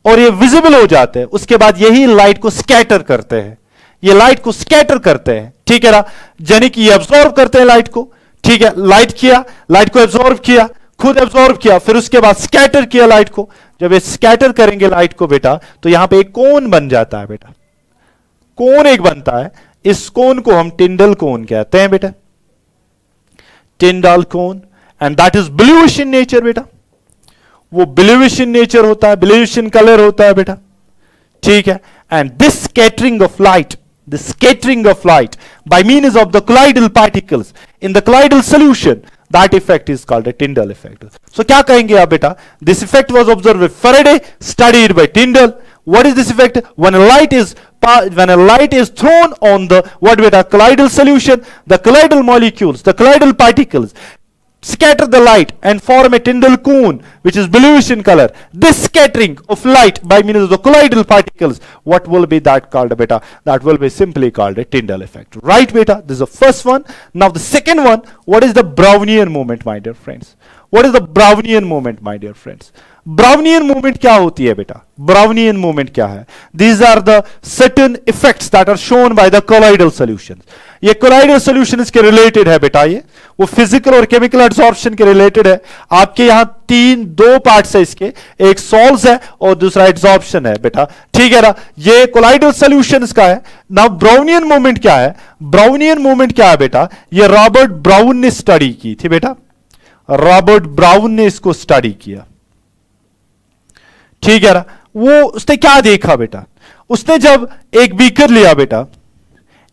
और ये विजिबल हो जाते हैं, उसके बाद यही लाइट को स्कैटर करते हैं, ये लाइट को स्कैटर करते हैं। ठीक है ना, यानी कि ये एब्सॉर्ब करते हैं लाइट को। ठीक है, लाइट किया, लाइट को एब्सॉर्ब किया, खुद एब्सॉर्ब किया, फिर उसके बाद स्कैटर किया लाइट को। जब ये स्कैटर करेंगे लाइट को बेटा, तो यहां पे एक कोन बन जाता है बेटा, कोन एक बनता है, इस कोन को हम टिंडल कोन कहते हैं बेटा, टिंडल कोन, and that is bluish in nature बेटा, वो ब्लूइश इन नेचर होता है, ब्लूइश इन कलर होता है बेटा। ठीक है, and this scattering of light, the scattering of light by means of the colloidal particles in the colloidal solution, that effect is called a Tyndall effect. So क्या कहेंगे आप बेटा, this effect was observed by Faraday, studied by Tyndall. What is this effect? When a light is thrown on the what beta colloidal solution, the colloidal molecules, the colloidal particles scatter the light and form a Tyndall cone which is bluish in color. This scattering of light by means of the colloidal particles, what will be that called beta? That will be simply called a Tyndall effect. Right beta? This is the first one. Now the second one, what is the Brownian moment my dear friends? What is the Brownian moment my dear friends? Brownian moment क्या होती है बेटा? Brownian moment क्या है? These are the certain effects that are shown by the colloidal solutions. ये colloidal solutions के related है बेटा, ये वो physical और chemical absorption के related है। आपके यहाँ दो parts है इसके, एक salts है और दूसरा absorption है बेटा। ठीक है ना, ये colloidal solutions का है। Now Brownian moment क्या है? Brownian moment क्या है बेटा? ये रॉबर्ट ब्राउन ने स्टडी की थी बेटा, रॉबर्ट ब्राउन ने इसको स्टडी किया। ठीक है ना, वो उसने क्या देखा बेटा, उसने जब एक बीकर लिया बेटा,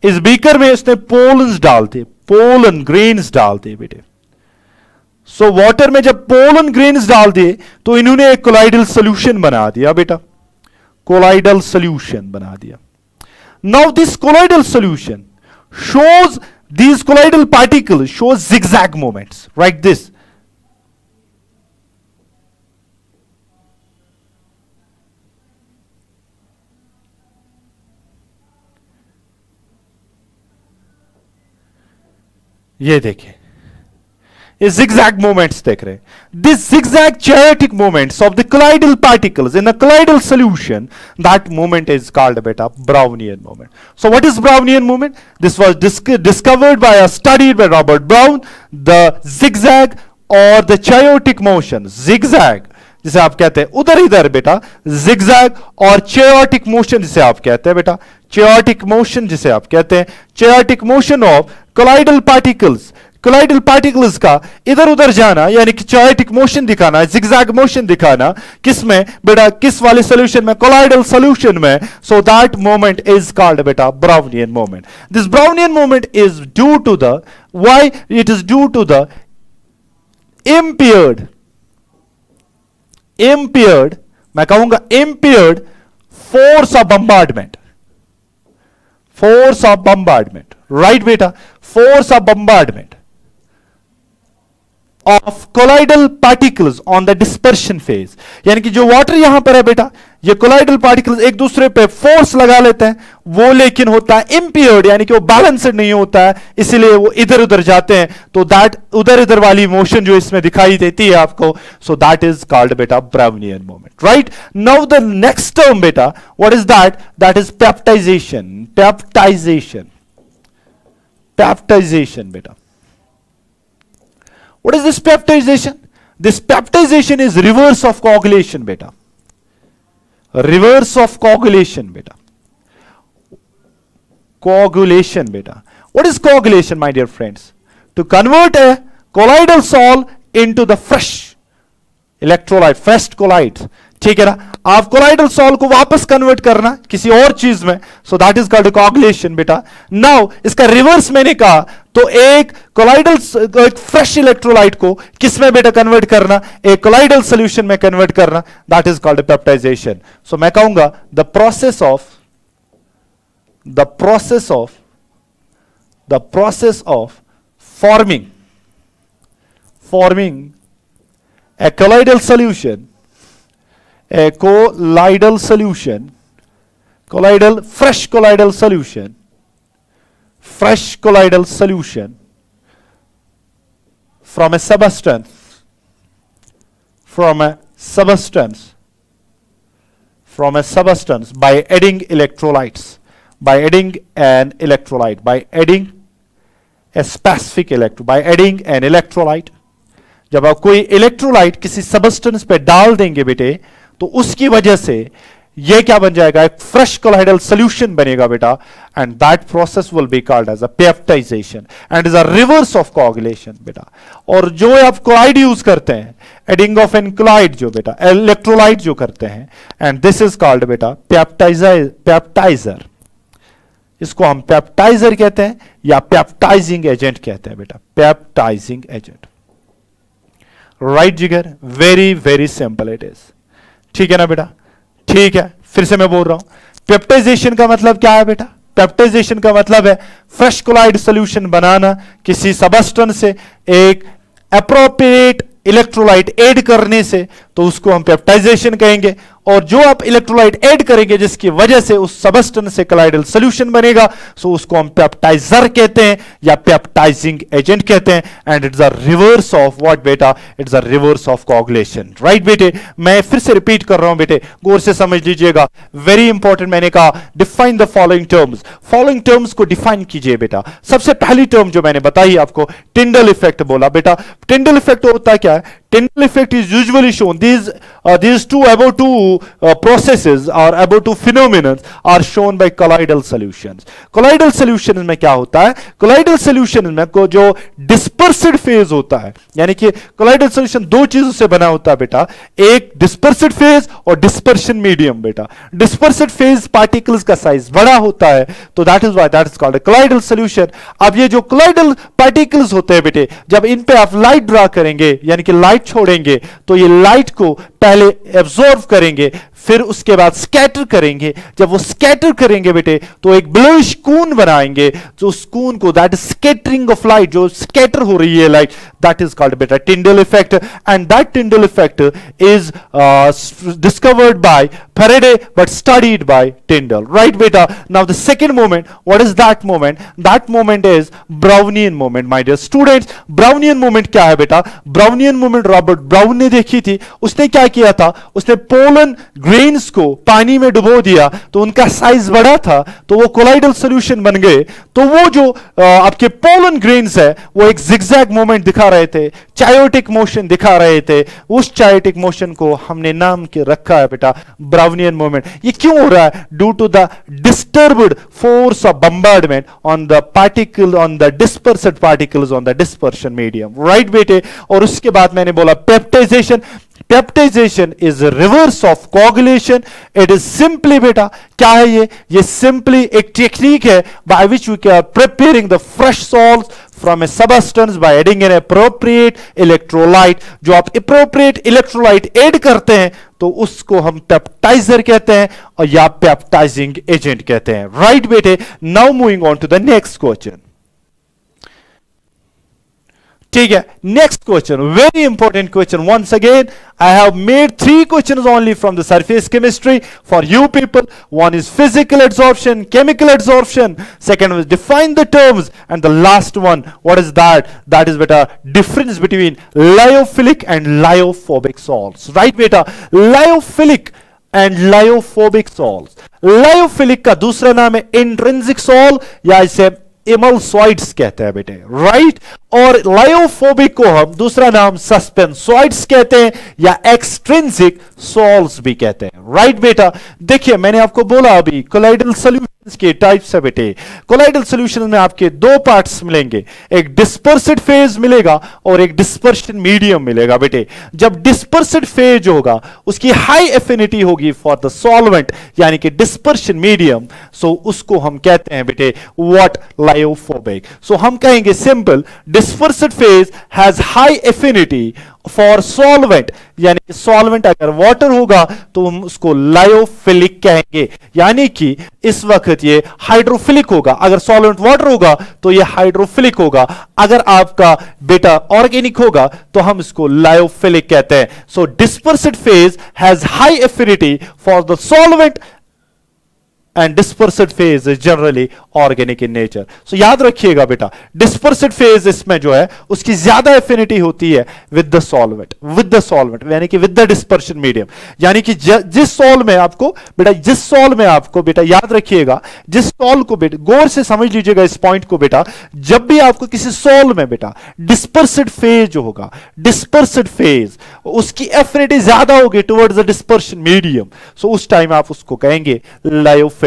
इस बीकर में उसने पोलन्स डालते, पोलन ग्रेन्स डालते बेटे। सो वाटर में जब पोलन ग्रेन्स डाल दिए तो इन्होंने एक कोलाइडल सॉल्यूशन बना दिया बेटा, कोलाइडल सॉल्यूशन बना दिया। Now this colloidal solution shows these colloidal particles shows zigzag moments like this. ये देखिए, ये zigzag moments देख रहे हैं। This zigzag chaotic moments of the colloidal particles in a colloidal solution, that moment is called beta Brownian moment. So what is Brownian moment? This was discovered by or studied by Robert Brown. The zigzag or the chaotic motion, zigzag जिसे आप कहते हैं उधर इधर बेटा, zigzag और chaotic motion जिसे आप कहते हैं बेटा, chaotic motion जिसे आप कहते हैं, chaotic motion of colloidal particles, colloidal particles का इधर उधर जाना, यानी कि chaotic motion दिखाना, zigzag motion दिखाना, किसमें बेटा, किस वाले solution में, colloidal solution में। So that moment is called बेटा Brownian moment. This Brownian moment is due to the, why it is due to the impaired, मैं कहूंगा impaired force of bombardment, force of bombardment, right बेटा, force of bombardment of colloidal particles on the dispersion phase। यानी कि जो water यहां पर है बेटा, ये colloidal particles एक दूसरे पे फोर्स लगा लेते हैं, वो लेकिन होता है impaired, यानी कि वो बैलेंस्ड नहीं होता है, इसीलिए वो इधर उधर जाते हैं। तो दैट उधर इधर वाली मोशन जो इसमें दिखाई देती है आपको, सो दैट इज कॉल्ड बेटा Brownian moment, right? Now the next term बेटा, what is that? That is peptization, peptization बेटा। What is this peptization? This peptization is reverse of coagulation beta, reverse of coagulation beta, coagulation beta. What is coagulation my dear friends? To convert a colloidal sol into the fresh electrolyte, fresh colloids। ठीक है ना, आप colloidal sol को वापस convert करना किसी और चीज में, सो दैट इज कॉल्ड कोagulation बेटा। नाउ इसका रिवर्स मैंने कहा, तो एक कोलाइडल, एक फ्रेश इलेक्ट्रोलाइट को किस में बेटा कन्वर्ट करना, एक कोलाइडल सॉल्यूशन में कन्वर्ट करना, दैट इज कॉल्ड पेप्टाइजेशन। सो मैं कहूंगा the process of the process of forming a colloidal solution, fresh colloidal solution from a substance by adding electrolytes, by adding a specific by adding an electrolyte. जब आप कोई electrolyte किसी substance पे डाल देंगे बेटे, तो उसकी वजह से ये क्या बन जाएगा, एक फ्रेश कोलाइडल सॉल्यूशन बनेगा बेटा, and that process will be called as a peptization and is a reverse of coagulation बेटा. और जो आप कोलाइड यूज करते हैं, एडिंग ऑफ एन कोलाइड जो बेटा इलेक्ट्रोलाइट जो करते हैं, एंड दिस इज कॉल्ड बेटा पेप्टाइजर. इसको हम पेप्टाइजर कहते हैं या पेप्टाइजिंग एजेंट कहते हैं बेटा, peptising agent. Right Jigar, very very simple it is. ठीक है ना बेटा, ठीक है. फिर से मैं बोल रहा हूं, पेप्टाइजेशन का मतलब क्या है बेटा? पेप्टाइजेशन का मतलब है फ्रेश कोलाइड सॉल्यूशन बनाना, किसी सबस्टेंस से एक एप्रोप्रिएट इलेक्ट्रोलाइट ऐड करने से, तो उसको हम पेप्टाइजेशन कहेंगे. और जो आप इलेक्ट्रोलाइट ऐड करेंगे जिसकी वजह से उस सबस्टेंस से कोलाइडल सॉल्यूशन बनेगा, सो उसको हम पेप्टाइजर कहते हैं या पेप्टाइजिंग एजेंट कहते हैं. And it's a reverse of what बेटा? It's a reverse of coagulation. Right बेटे, मैं फिर से रिपीट कर रहा हूं बेटे, गौर से समझ लीजिएगा, वेरी इंपॉर्टेंट. मैंने कहा define the following terms. Following terms को डिफाइन कीजिए बेटा. सबसे पहली टर्म जो मैंने बताई आपको, टिंडल इफेक्ट बोला बेटा. टिंडल इफेक्ट होता क्या है? Tyndall effect is usually shown. These two above two processes or above two phenomena are shown by colloidal solutions. Colloidal solution में क्या होता है? Colloidal solution में को जो dispersed phase होता है, यानी कि colloidal solution दो चीजों से बना होता है बेटा, एक dispersed phase और dispersion medium बेटा. Dispersed phase particles का size बड़ा होता है, तो that is why that is called a colloidal solution. अब ये जो colloidal particles होते हैं बेटे, जब इन पे आप लाइट ड्रा करेंगे, यानी कि लाइट छोड़ेंगे, तो ये लाइट को पहले एब्जॉर्ब करेंगे, फिर उसके बाद स्कैटर करेंगे. जब वो स्कैटर करेंगे बेटे, तो एक ब्लूइश कून बनाएंगे, जो उस कून को, that is scattering of light, जो स्कैटर हो रही है लाइट, दैट इज कॉल्ड बेटा Tyndall effect. And that Tyndall effect is discovered by Faraday but studied by Tyndall. Right beta? Now the second moment, what is that moment? That moment is Brownian moment, my dear students. Brownian moment क्या है बेटा? Brownian moment Robert brown ने देखी थी. उसने क्या किया था? उसने पोलन ग्रेन्स को पानी में डुबो दिया, तो उनका साइज बड़ा था, तो वो कोलाइडल सॉल्यूशन बन गए. तो वो जो आपके पोलन ग्रेन्स है, वो एक जिगजैग मोमेंट दिखा रहे थे, चायोटिक मोशन दिखा रहे थे. उस चायोटिक मोशन को हमने नाम के रखा है बेटा Brownian moment. ये क्यों हो रहा है? Due to the disturbed force of bombardment on the particle, on the dispersed particles on the dispersion medium. Right बेटे? और उसके बाद मैंने बोला peptization. Peptization is a reverse of coagulation. It is simply बेटा क्या है ये simply एक टेक्निक है by which we are preparing the fresh salts from a substance by adding an appropriate electrolyte. जो आप appropriate electrolyte add करते हैं, तो उसको हम पेप्टाइजर कहते हैं और या पेप्टाइजिंग एजेंट कहते हैं. राइट बेटे? Now moving on to the next question. ठीक है, next question, very important question. Once again I have made 3 questions only from the surface chemistry for you people. One is physical adsorption, chemical adsorption. Second was define the terms, and the last one, what is that? That is beta difference between lyophilic and lyophobic salts. Right beta? Lyophilic and lyophobic salts. Lyophilic का दूसरा नाम है intrinsic salt या इसे इमल्सॉइड्स कहते हैं बेटे. Right? और लायोफोबिक को हम दूसरा नाम सस्पेंसॉइड्स कहते हैं या एक्सट्रिंसिक सॉल्ट्स भी कहते हैं. राइट बेटा? देखिए मैंने आपको बोला अभी कोलाइडल सॉल्यूशंस के टाइप्स है बेटे. कोलाइडल सॉल्यूशन में आपके दो पार्ट्स मिलेंगे, एक डिस्पर्सिड फेज मिलेगा और एक डिस्पर्शन मीडियम मिलेगा बेटे. जब डिस्पर्सिड फेज होगा, उसकी हाई एफिनिटी होगी फॉर द सॉल्वेंट, यानी कि डिस्पर्शन मीडियम, सो उसको हम कहते हैं बेटे व्हाट? लायोफोबिक. सो हम कहेंगे simple, dispersed phase has high affinity for solvent, यानी कि सॉल्वेंट अगर वाटर होगा तो हम उसको लायोफिलिक कहेंगे, यानी कि इस वक्त ये हाइड्रोफिलिक होगा। अगर सॉल्वेंट वाटर होगा तो ये हाइड्रोफिलिक होगा, अगर आपका बेटा ऑर्गेनिक होगा तो हम इसको लायोफिलिक कहते हैं। So dispersed phase has high affinity for the solvent and dispersed phase is generally organic in nature. So याद रखिएगा बेटा, dispersed phase इसमें जो है उसकी ज्यादा affinity होती है with the solvent यानी कि with the dispersion medium, यानी कि जिस सॉल में आपको बेटा याद रखिएगा, जिस सॉल को बेटा गौर से समझ लीजिएगा इस पॉइंट को बेटा, जब भी आपको किसी सॉल में बेटा dispersed phase जो होगा, dispersed phase उसकी affinity ज्यादा होगी towards the dispersion medium, so उस टाइम आप उसको कहेंगे लायोफिलिक।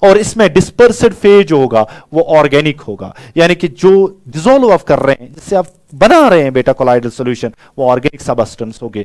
और इसमें डिस्पर्सिड फेज होगा वो ऑर्गेनिक होगा, यानी कि जो डिसॉल्व आप कर रहे हैं, जिससे आप बना रहे हैं बेटा कोलाइडल सॉल्यूशन, वो ऑर्गेनिक सबस्टेंस होंगे।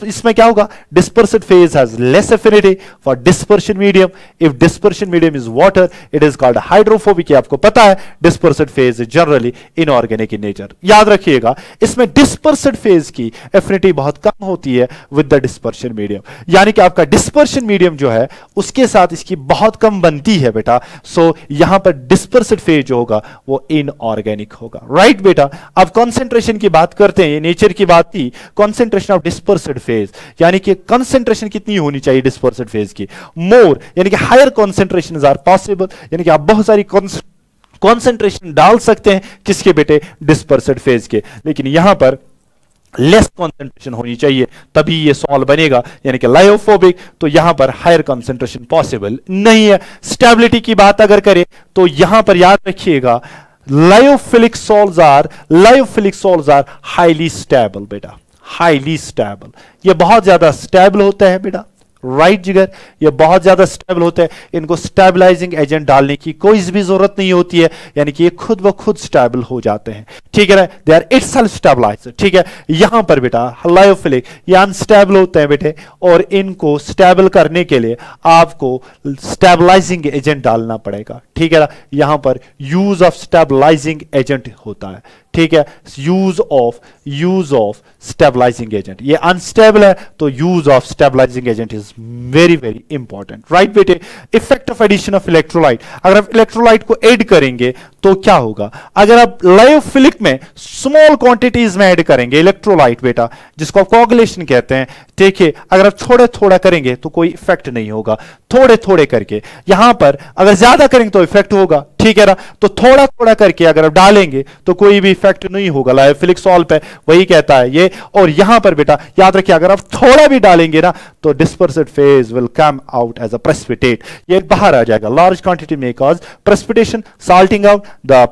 इसमें क्या होगा, dispersed phase has less affinity for dispersion medium. If dispersion medium is water it is called hydrophobic. आपको पता है dispersed phase is generally inorganic in nature. याद रखिएगा इसमें डिस्पर्सिड फेज की एफिनिटी बहुत कम होती है विद द डिस्पर्शन मीडियम, यानी कि आपका डिस्पर्शन मीडियम जो है उसके साथ इसकी बहुत कम बनती है बेटा। सो यहां पर डिस्पर्सिड फेज जो होगा वो इनऑर्गेनिक होगा, राइट बेटा। अब कंसंट्रेशन की बात करते हैं, ये नेचर की बात थी, कंसंट्रेशन ऑफ डिस्पर्सिड फेज, यानी कि कंसंट्रेशन कितनी होनी चाहिए डिस्पर्सिड फेज की, मोर, यानी कि हायर कंसंट्रेशंस आर पॉसिबल, यानी कि आप बहुत सारी कंसंट्रेशन डाल सकते हैं किसके बेटे, डिस्पर्सिड फेज के, लेकिन यहां पर लेस कंसंट्रेशन होनी चाहिए तभी ये सॉल्व बनेगा, यानी कि लायोफोबिक। तो यहां पर हायर कंसंट्रेशन पॉसिबल नहीं है। स्टेबिलिटी की बात अगर करें तो यहां पर याद रखिएगा lyophilic sols are highly stable बेटा, हाईली स्टेबल। ये बहुत ज्यादा स्टेबल होता है बेटा, राइट जिगर, ये बहुत ज्यादा स्टेबल होते हैं, इनको स्टेबलाइजिंग एजेंट डालने की कोई भी जरूरत नहीं होती है, यानी कि ये खुद ब खुद स्टेबल हो जाते हैं, ठीक है ना, दे आर इटसेल्फ स्टेबलाइज्ड, ठीक है। यहां पर बेटा लायोफिलिक ये अनस्टेबल होते हैं बेटे, और इनको स्टेबल करने के लिए आपको स्टेबलाइजिंग एजेंट डालना पड़ेगा, ठीक है ना। यहां पर यूज ऑफ स्टेबलाइजिंग एजेंट होता है, ठीक है, यूज ऑफ स्टेबलाइजिंग एजेंट। ये अनस्टेबल है तो use of stabilising agent is very very important, right बेटे। Effect of addition of electrolyte, अगर आप इलेक्ट्रोलाइट को ऐड करेंगे तो क्या होगा, अगर आप लायोफिलिक में स्मॉल क्वांटिटीज में ऐड करेंगे इलेक्ट्रोलाइट बेटा, जिसको आप कोगुलेशन कहते हैं, देखिए अगर आप थोड़ा थोड़ा करेंगे तो कोई इफेक्ट नहीं होगा, थोड़े थोड़े करके। यहां पर अगर ज्यादा करेंगे तो इफेक्ट होगा, ठीक है ना। तो थोड़ा थोड़ा करके अगर आप डालेंगे तो कोई भी इफेक्ट नहीं होगा लायोफिलिक सॉल्व पे, वही कहता है ये। और यहां पर बेटा याद रखिए अगर आप थोड़ा भी डालेंगे ना तो dispersed phase will come out as a precipitate, ये बाहर आ जाएगा। लार्ज क्वांटिटी में cause precipitation, salting out the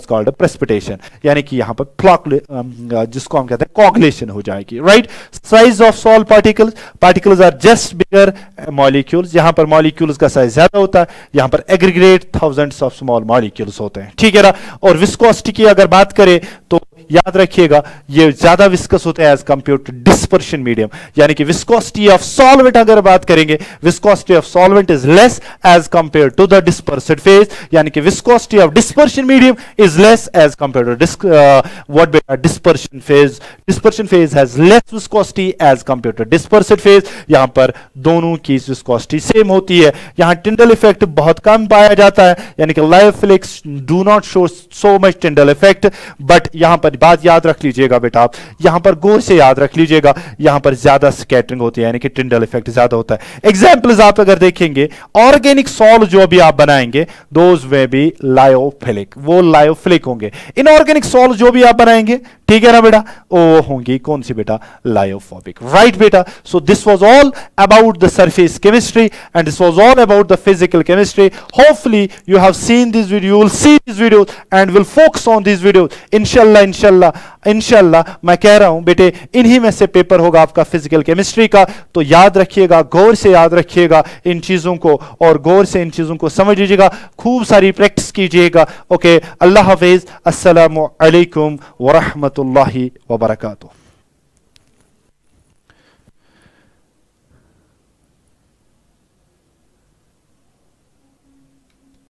called precipitation, यानी कि यहां पर जिसको हम कहते हैं कोगुलेशन हो जाएगी, right. Size of salt particles are just bigger molecules, यहां पर मॉलिक्यूल्स का साइज ज्यादा होता है, यहां पर aggregate thousands of small molecules होते हैं, ठीक है ना। और विस्कोसिटी की अगर बात करें तो याद रखिएगा ये ज्यादा विस्कस होते हैं as compare to dispersion medium, यानी कि विस्कोसिटी ऑफ सॉल्वेंट अगर बात करेंगे, viscosity of solvent is less as compare to the dispersed phase, यानी कि viscosity of dispersion medium is less as compare to what बेटा dispersion phase. Dispersion phase has less viscosity as compare to dispersed phase, यहां पर दोनों की viscosity same होती है। यहां टिंडल इफेक्ट बहुत कम पाया जाता है, यानी कि lyophilics do not show so much Tyndall effect, but यहां पर बात याद रख लीजिएगा बेटा, आप यहां पर गौर से याद रख लीजिएगा, यहां पर ज्यादा स्कैटरिंग होती है, यानी कि टिंडल इफेक्ट ज्यादा होता है। एग्जांपल्स आप अगर देखेंगे ऑर्गेनिक सॉल्व जो भी आप बनाएंगे दोज वे बी लायोफिलिक, वो लायोफिलिक होंगे। इनऑर्गेनिक सॉल्व जो भी आप बनाएंगे, ठीक है ना बेटा, वो होंगी कौन सी बेटा, लायोफोबिक, राइट बेटा। So this was all about the surface chemistry and this was all about the physical chemistry. Hopefully you have seen this video, you will see these videos and will focus on these videos इंशाल्लाह मैं कह रहा हूं बेटे इन्हीं में से paper होगा आपका फिजिकल केमिस्ट्री का। तो याद रखिएगा, गौर से याद रखिएगा इन चीजों को, और गौर से इन चीजों को समझ लीजिएगा, खूब सारी प्रैक्टिस कीजिएगा। ओके, अल्लाह हाफिज, अस्सलामु अलैकुम व रहमतुल्लाहि व बरकातुहू।